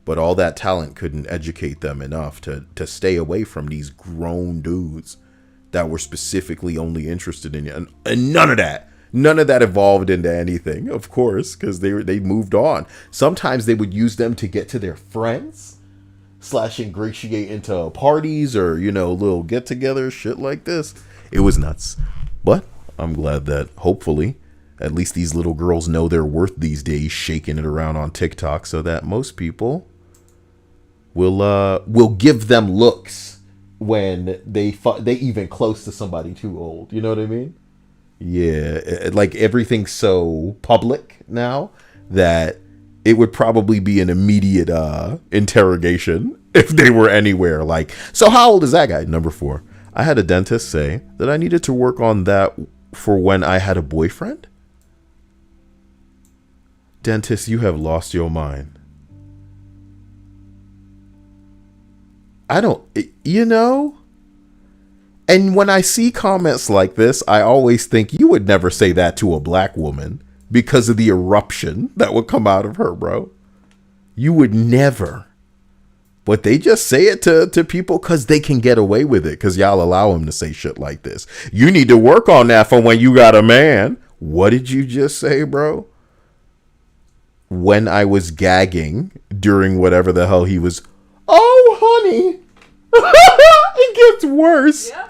But all that talent couldn't educate them enough to stay away from these grown dudes that were specifically only interested in you. And none of that evolved into anything, of course, because they moved on. Sometimes they would use them to get to their friends, / ingratiate into parties or, little get-togethers, shit like this. It was nuts. But I'm glad that, hopefully, at least these little girls know their worth these days, shaking it around on TikTok, so that most people will give them looks when they even close to somebody too old. You know what I mean? Yeah, like everything's so public now that it would probably be an immediate interrogation if they were anywhere. Like, so how old is that guy? Number 4. I had a dentist say that I needed to work on that for when I had a boyfriend. Dentist, you have lost your mind. I don't, you know? And when I see comments like this, I always think you would never say that to a black woman because of the eruption that would come out of her, bro. You would never. But they just say it to people because they can get away with it because y'all allow them to say shit like this. You need to work on that for when you got a man. What did you just say, bro? When I was gagging during whatever the hell he was. Oh, honey. It gets worse. Yeah.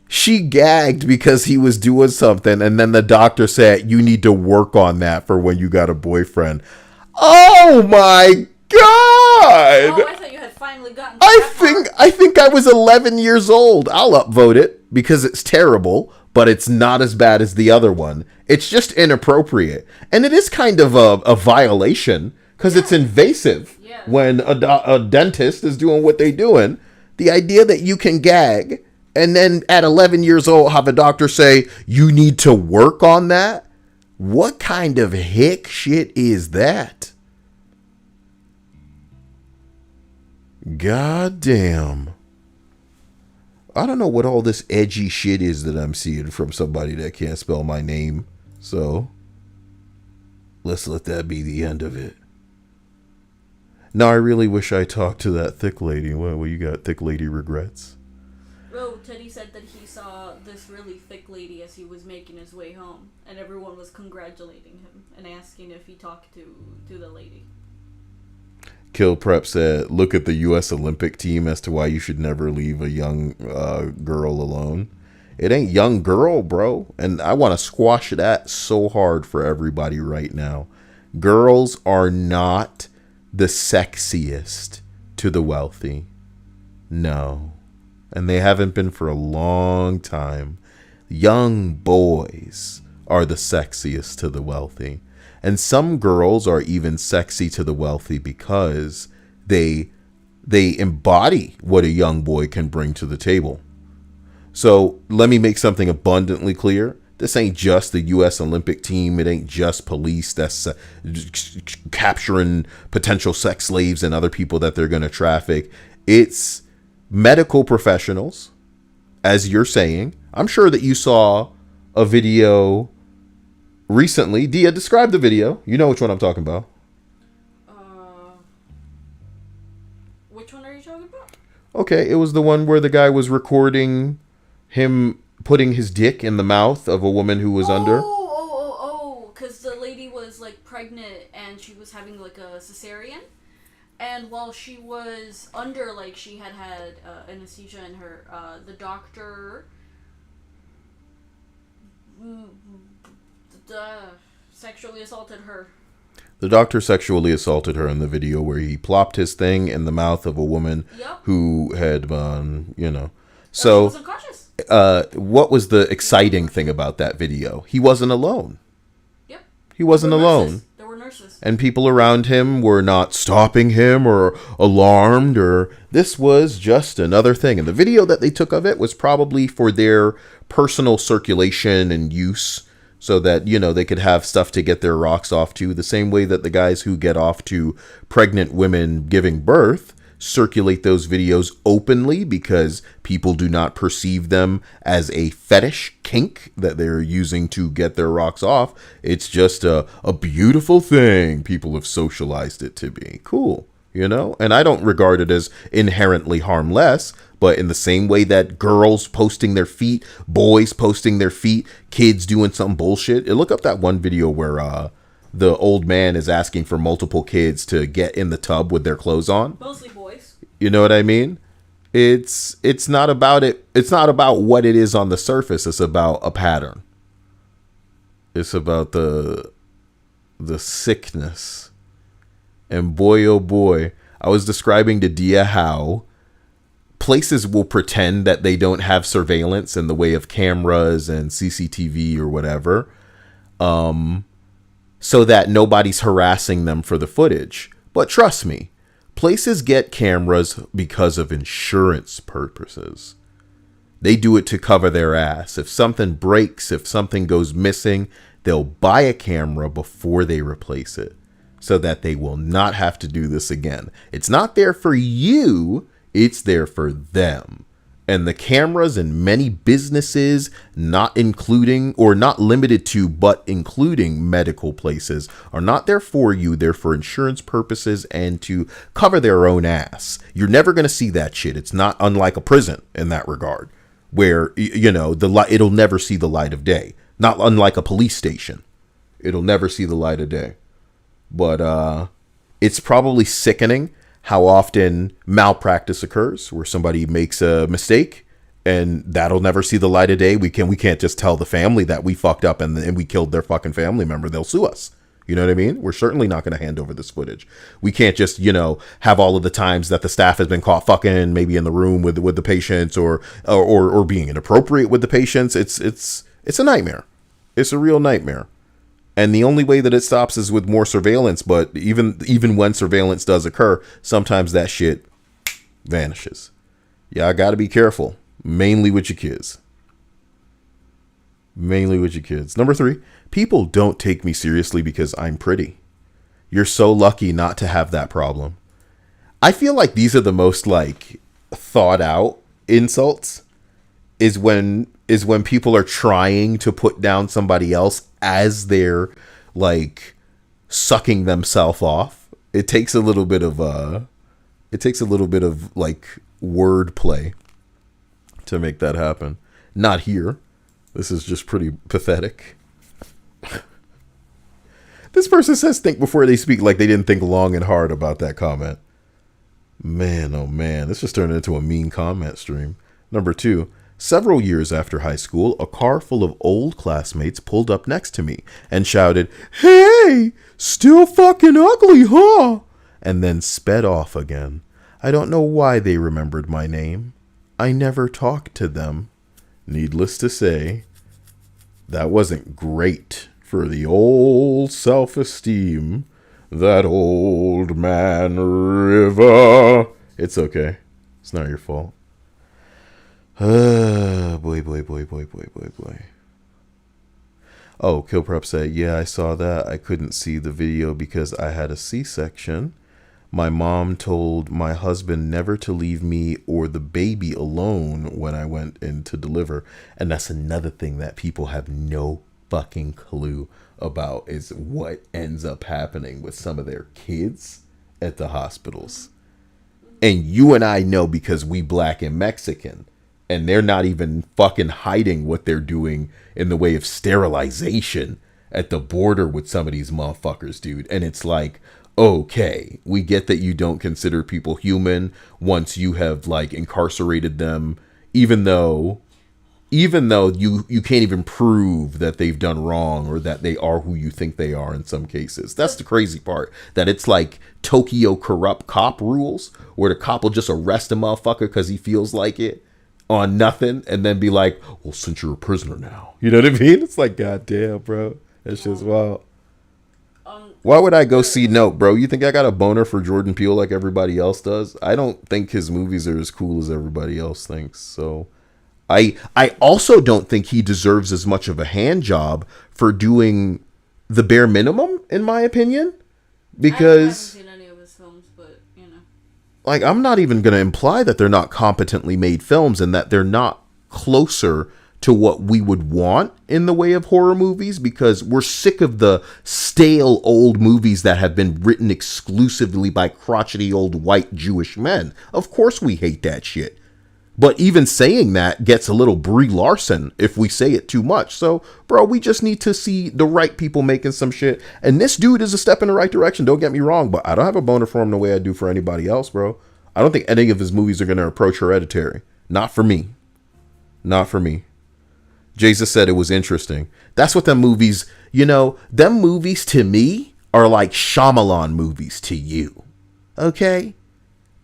She gagged because he was doing something, and then the doctor said, you need to work on that for when you got a boyfriend. Oh my God! Oh, I thought you had finally gotten I think I was 11 years old. I'll upvote it because it's terrible, but it's not as bad as the other one. It's just inappropriate. And it is kind of a violation because it's invasive when a dentist is doing what they're doing. The idea that you can gag and then at 11 years old have a doctor say, you need to work on that? What kind of hick shit is that? God damn. I don't know what all this edgy shit is that I'm seeing from somebody that can't spell my name. So let's let that be the end of it. Now I really wish I talked to that thick lady. Well, you got thick lady regrets? Oh, Teddy said that he saw this really thick lady as he was making his way home, and everyone was congratulating him and asking if he talked to the lady. Kill Prep said, look at the U.S. Olympic team as to why you should never leave a young girl alone. It ain't young girl, bro. And I want to squash that so hard for everybody right now. Girls are not the sexiest to the wealthy. No. And they haven't been for a long time. Young boys are the sexiest to the wealthy. And some girls are even sexy to the wealthy because they embody what a young boy can bring to the table. So let me make something abundantly clear. This ain't just the U.S. Olympic team. It ain't just police that's capturing potential sex slaves and other people that they're going to traffic. It's medical professionals, as you're saying. I'm sure that you saw a video recently. Dia, describe the video. You know which one I'm talking about. Which one are you talking about? Okay, it was the one where the guy was recording him putting his dick in the mouth of a woman who was under. Because the lady was like pregnant and she was having like a cesarean. And while she was under, like, she had anesthesia in her, the doctor sexually assaulted her. The doctor sexually assaulted her in the video where he plopped his thing in the mouth of a woman who had, So, was unconscious. What was the exciting thing about that video? He wasn't alone. Yep. He wasn't alone. There were nurses. And people around him were not stopping him or alarmed, or this was just another thing. And the video that they took of it was probably for their personal circulation and use so that, they could have stuff to get their rocks off to, the same way that the guys who get off to pregnant women giving birth circulate those videos openly because people do not perceive them as a fetish kink that they're using to get their rocks off. It's just a beautiful thing. People have socialized it to be cool, and I don't regard it as inherently harmless, but in the same way that girls posting their feet, boys posting their feet, kids doing some bullshit. Look up that one video where the old man is asking for multiple kids to get in the tub with their clothes on. Mostly boys. You know what I mean? It's not about it. It's not about what it is on the surface. It's about a pattern. It's about the sickness. And boy, oh boy, I was describing to Dia how places will pretend that they don't have surveillance in the way of cameras and CCTV or whatever, so that nobody's harassing them for the footage. But trust me, places get cameras because of insurance purposes. They do it to cover their ass. If something breaks, if something goes missing, they'll buy a camera before they replace it so that they will not have to do this again. It's not there for you, it's there for them. And the cameras in many businesses, not including or not limited to, but including medical places, are not there for you. They're for insurance purposes and to cover their own ass. You're never going to see that shit. It's not unlike a prison in that regard, where, you know, it'll never see the light of day. Not unlike a police station. It'll never see the light of day. But it's probably sickening how often malpractice occurs, where somebody makes a mistake and that'll never see the light of day. We can't just tell the family that we fucked up and we killed their fucking family member. They'll sue us. You know what I mean? We're certainly not going to hand over this footage. We can't just, you know, have all of the times that the staff has been caught fucking maybe in the room with the patients or being inappropriate with the patients. It's a nightmare. It's a real nightmare. And the only way that it stops is with more surveillance. But even when surveillance does occur, sometimes that shit vanishes. Yeah, I got to be careful. Mainly with your kids. Mainly with your kids. Number 3, people don't take me seriously because I'm pretty. You're so lucky not to have that problem. I feel like these are the most like thought out insults is when people are trying to put down somebody else as they're like sucking themselves off. It takes a little bit of like wordplay to make that happen. Not here. This is just pretty pathetic. This person says think before they speak, like they didn't think long and hard about that comment. Man, oh man, this just turned into a mean comment stream. Number 2, several years after high school, a car full of old classmates pulled up next to me and shouted, "Hey, still fucking ugly, huh?" And then sped off again. I don't know why they remembered my name. I never talked to them. Needless to say, that wasn't great for the old self-esteem. That old man river. It's okay. It's not your fault. Boy. Oh, Kill Prep said, yeah, I saw that. I couldn't see the video because I had a C-section. My mom told my husband never to leave me or the baby alone when I went in to deliver. And that's another thing that people have no fucking clue about is what ends up happening with some of their kids at the hospitals. And you and I know because we Black and Mexican. And they're not even fucking hiding what they're doing in the way of sterilization at the border with some of these motherfuckers, dude. And it's like, okay, we get that you don't consider people human once you have like incarcerated them, even though you can't even prove that they've done wrong or that they are who you think they are in some cases. That's the crazy part, that it's like Tokyo corrupt cop rules where the cop will just arrest a motherfucker because he feels like it on nothing and then be like, well, since you're a prisoner now. You know what I mean? It's like, goddamn, bro. That's just wild. Why would I go see Nope, bro? You think I got a boner for Jordan Peele like everybody else does? I don't think his movies are as cool as everybody else thinks. So I also don't think he deserves as much of a hand job for doing the bare minimum, in my opinion. Because I haven't seen any of his films, but you know. Like, I'm not even going to imply that they're not competently made films and that they're not closer to what we would want in the way of horror movies, because we're sick of the stale old movies that have been written exclusively by crotchety old white Jewish men. Of course we hate that shit. But even saying that gets a little Brie Larson if we say it too much. So, bro, we just need to see the right people making some shit. And this dude is a step in the right direction. Don't get me wrong, but I don't have a boner for him the way I do for anybody else, bro. I don't think any of his movies are going to approach Hereditary. Not for me. Not for me. Jesus said it was interesting. That's what them movies, you know, them movies to me are like Shyamalan movies to you. Okay?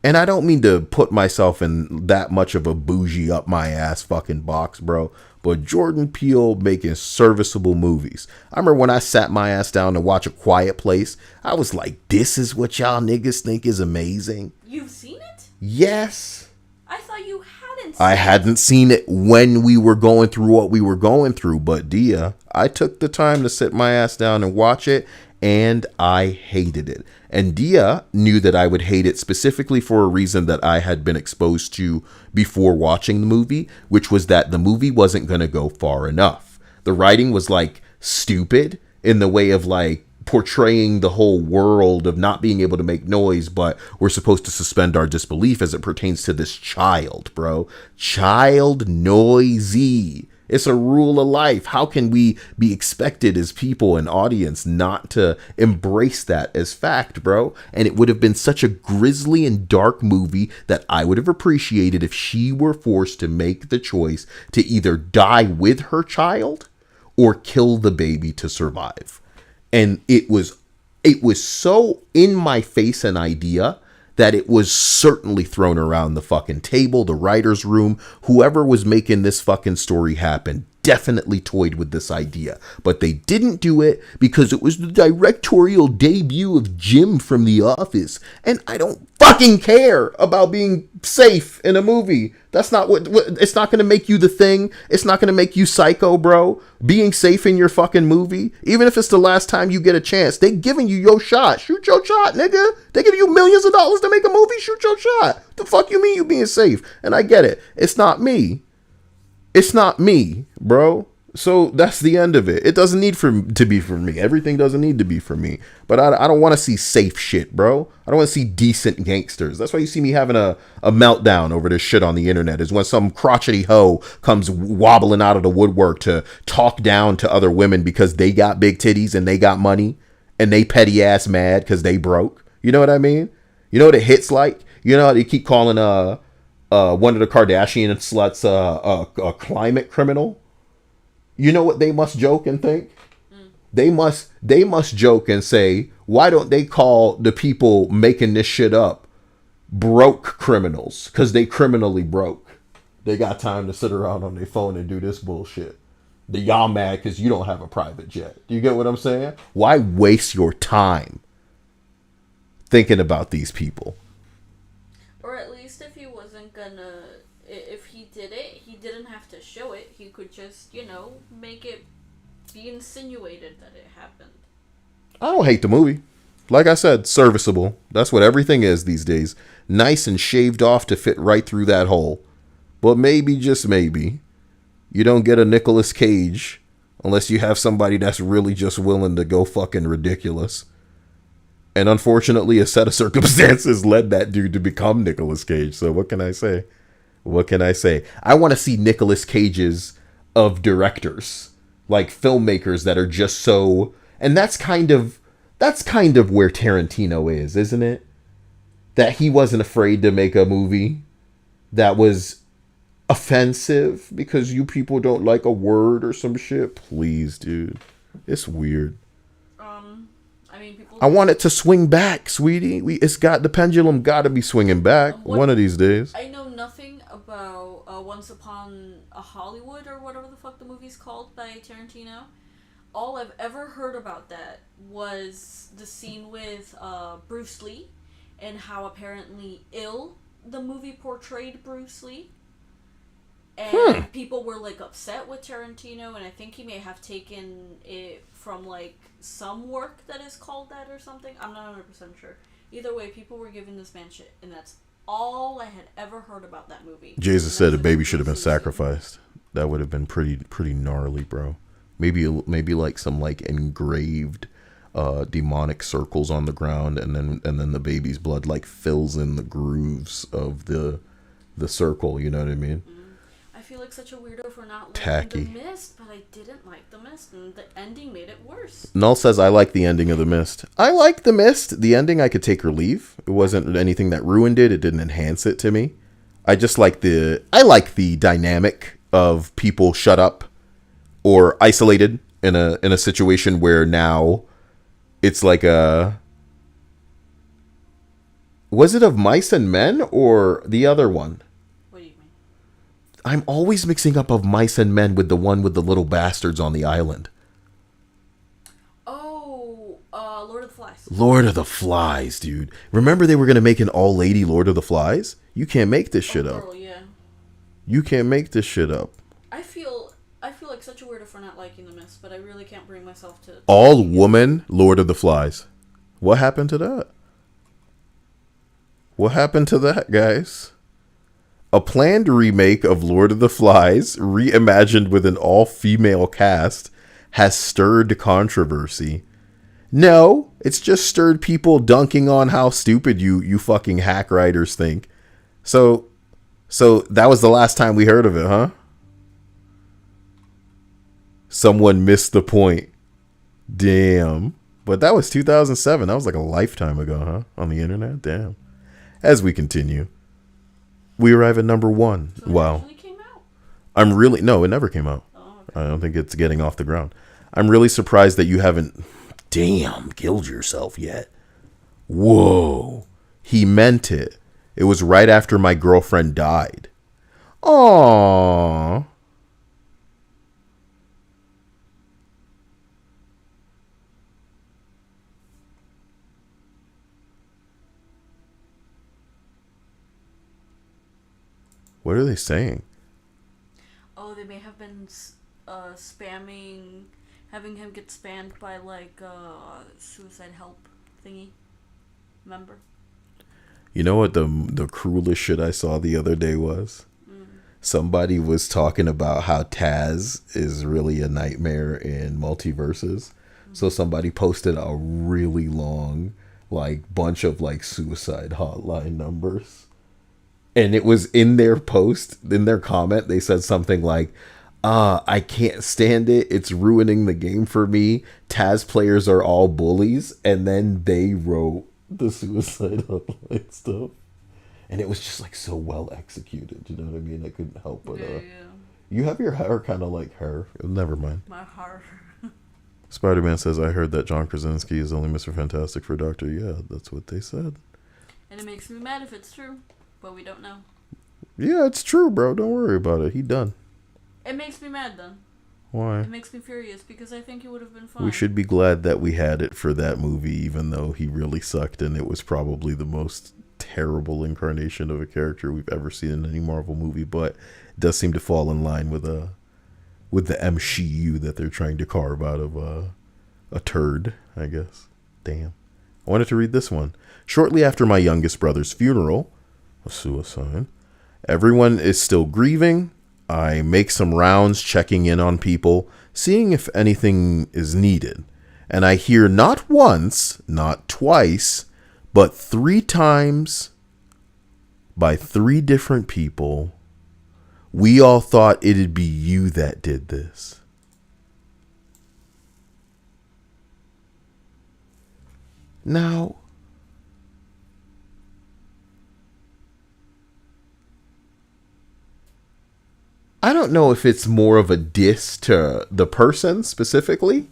And I don't mean to put myself in that much of a bougie up my ass fucking box, bro. But Jordan Peele making serviceable movies. I remember when I sat my ass down to watch A Quiet Place, I was like, this is what y'all niggas think is amazing. You've seen it? Yes. I thought you hadn't seen I hadn't seen it when we were going through what we were going through. But Dia, I took the time to sit my ass down and watch it. And I hated it. And Dia knew that I would hate it specifically for a reason that I had been exposed to before watching the movie, which was that the movie wasn't going to go far enough. The writing was like stupid in the way of like portraying the whole world of not being able to make noise, but we're supposed to suspend our disbelief as it pertains to this child, bro. Child noisy. It's a rule of life. How can we be expected as people and audience not to embrace that as fact, bro? And it would have been such a grisly and dark movie that I would have appreciated if she were forced to make the choice to either die with her child or kill the baby to survive. And it was so in my face an idea that it was certainly thrown around the fucking table, the writer's room. Whoever was making this fucking story happen definitely toyed with this idea. But they didn't do it because it was the directorial debut of Jim from The Office. And I don't fucking care about being safe in a movie. That's not what it's not going to make you the Thing. It's not going to make you Psycho, bro. Being safe in your fucking movie, even if it's the last time you get a chance, they giving you your shot. Shoot your shot, nigga. They give you millions of dollars to make a movie. Shoot your shot. The fuck you mean you being safe? And I get it. It's not me. It's not me, bro. So that's the end of it. It doesn't need to be for me. Everything doesn't need to be for me. But I don't want to see safe shit, bro. I don't want to see decent gangsters. That's why you see me having a meltdown over this shit on the internet, is when some crotchety hoe comes wobbling out of the woodwork to talk down to other women because they got big titties and they got money and they petty ass mad because they broke. You know what I mean? You know what it hits like? You know how they keep calling one of the Kardashian sluts a climate criminal? You know what they must joke and think? They must joke and say, why don't they call the people making this shit up broke criminals? Because they criminally broke. They got time to sit around on their phone and do this bullshit. Y'all mad because you don't have a private jet. Do you get what I'm saying? Why waste your time thinking about these people? Or at least if he wasn't gonna, if he did it, he didn't have to show it. He could just, make it be insinuated that it happened. I don't hate the movie. Like I said, serviceable. That's what everything is these days. Nice and shaved off to fit right through that hole. But maybe, just maybe, you don't get a Nicolas Cage unless you have somebody that's really just willing to go fucking ridiculous. And unfortunately, a set of circumstances led that dude to become Nicolas Cage. So what can I say? What can I say? I want to see Nicolas Cages of directors, like filmmakers that are just so, and that's kind of where Tarantino is, isn't it? That he wasn't afraid to make a movie that was offensive because you people don't like a word or some shit. Please, dude. It's weird. I want it to swing back, sweetie. The pendulum got to be swinging back one of these days. I know nothing about Once Upon a Hollywood or whatever the fuck the movie's called by Tarantino. All I've ever heard about that was the scene with Bruce Lee and how apparently ill the movie portrayed Bruce Lee. And people were like upset with Tarantino, and I think he may have taken it from like some work that is called that or something. I'm not 100% sure. Either way, people were giving this man shit, and that's all I had ever heard about that movie. Jesus said a baby should have been sacrificed. That would have been pretty gnarly, bro. Maybe like some like engraved demonic circles on the ground, and then the baby's blood like fills in the grooves of the circle. You know what I mean? I feel like such a weirdo for not Tacky. liking The Mist, but I didn't like The Mist, and the ending made it worse. Null says, I like the ending of The Mist. I like The Mist. The ending I could take or leave. It wasn't anything that ruined it. It didn't enhance it to me. I just like the dynamic of people shut up or isolated in a situation where now it's like Was it of Mice and Men or the other one? What do you mean? I'm always mixing up of Mice and Men with the one with the little bastards on the island. Oh, Lord of the Flies. Lord of the Flies, dude. Remember they were going to make an all-lady Lord of the Flies? You can't make this shit up. Girl, yeah. You can't make this shit up. I feel like such a weirdo for not liking The Mist, but I really can't bring myself to... All-woman Lord of the Flies. What happened to that? What happened to that, guys? A planned remake of Lord of the Flies, reimagined with an all-female cast, has stirred controversy. No, it's just stirred people dunking on how stupid you fucking hack writers think. So that was the last time we heard of it, huh? Someone missed the point. Damn. But that was 2007. That was like a lifetime ago, huh? On the internet? Damn. As we continue, we arrive at number 1. So Wow. it actually came out? No, it never came out. Oh, okay. I don't think it's getting off the ground. I'm really surprised that you haven't, killed yourself yet. Whoa. He meant it. It was right after my girlfriend died. Aww. What are they saying? Oh, they may have been spamming, having him get spammed by like suicide help thingy. Remember? You know what the cruelest shit I saw the other day was? Somebody was talking about how Taz is really a nightmare in multiverses. So somebody posted a really long bunch of suicide hotline numbers. And it was in their post, in their comment, they said something like, I can't stand it. It's ruining the game for me. Taz players are all bullies. And then they wrote the suicide hotline stuff. And it was just so well executed. You know what I mean? I couldn't help but, Yeah. You have your hair kind of like her. Never mind. My heart. Spider-Man says, I heard that John Krasinski is only Mr. Fantastic for Doctor. Yeah, that's what they said. And it makes me mad if it's true, but we don't know. Yeah, it's true, bro. Don't worry about it. He done. It makes me mad then. Why? It makes me furious because I think it would have been fun. We should be glad that we had it for that movie, even though he really sucked and it was probably the most terrible incarnation of a character we've ever seen in any Marvel movie, but it does seem to fall in line with the MCU that they're trying to carve out of a turd, I guess. Damn. I wanted to read this one. Shortly after my youngest brother's funeral, a suicide, everyone is still grieving. I make some rounds checking in on people, seeing if anything is needed. And I hear not once, not twice, but 3 times by 3 different people, we all thought it'd be you that did this. Now, I don't know if it's more of a diss to the person specifically,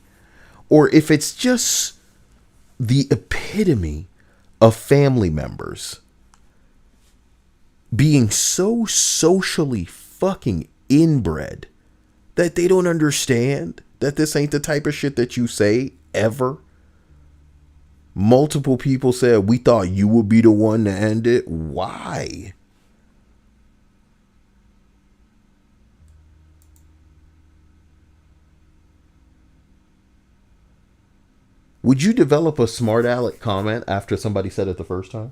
or if it's just the epitome of family members being so socially fucking inbred that they don't understand that this ain't the type of shit that you say ever. Multiple people said, we thought you would be the one to end it. Why? Would you develop a smart aleck comment after somebody said it the first time?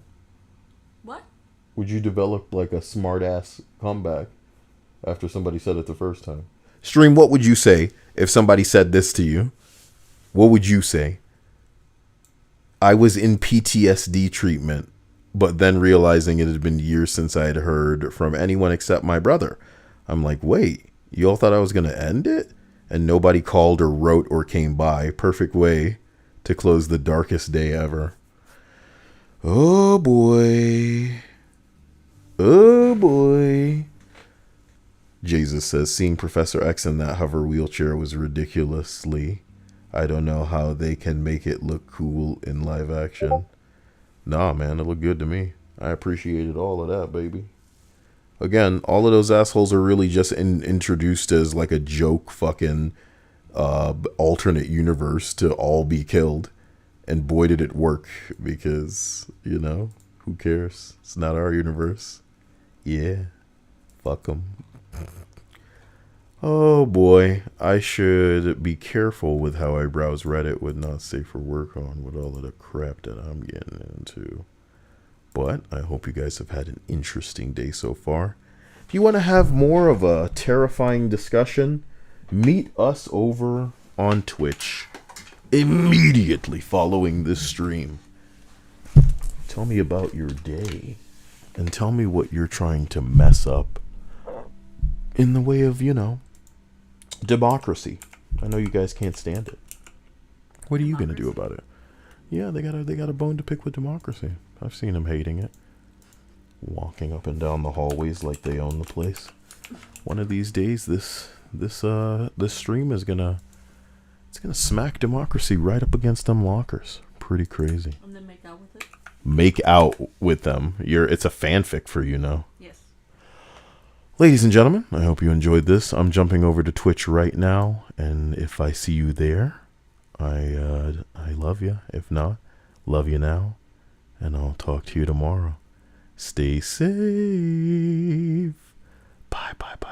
What? Would you develop a smart ass comeback after somebody said it the first time? Stream, what would you say if somebody said this to you? What would you say? I was in PTSD treatment, but then realizing it had been years since I had heard from anyone except my brother. I'm like, wait, you all thought I was going to end it? And nobody called or wrote or came by. Perfect way to close the darkest day ever. Oh boy. Oh boy. Jesus says, seeing Professor X in that hover wheelchair was ridiculously. I don't know how they can make it look cool in live action. Nah, man, it looked good to me. I appreciated all of that, baby. Again, all of those assholes are really just introduced as like a joke fucking alternate universe to all be killed. And boy, did it work, because, you know, who cares? It's not our universe. Yeah, fuck them. Oh boy, I should be careful with how I browse Reddit with not safe for work on, with all of the crap that I'm getting into. But I hope you guys have had an interesting day so far. If you want to have more of a terrifying discussion, meet us over on Twitch immediately following this stream. Tell me about your day, and tell me what you're trying to mess up in the way of, you know, democracy. I know you guys can't stand it. What are you gonna do about it? Yeah, they got a bone to pick with democracy. I've seen them hating it, walking up and down the hallways like they own the place. One of these days, this stream is gonna smack democracy right up against them lockers. Pretty crazy. And then make out with it. Make out with them. It's a fanfic for you now. Yes. Ladies and gentlemen, I hope you enjoyed this. I'm jumping over to Twitch right now, and if I see you there, I love you. If not, love you now, and I'll talk to you tomorrow. Stay safe. Bye, bye, bye.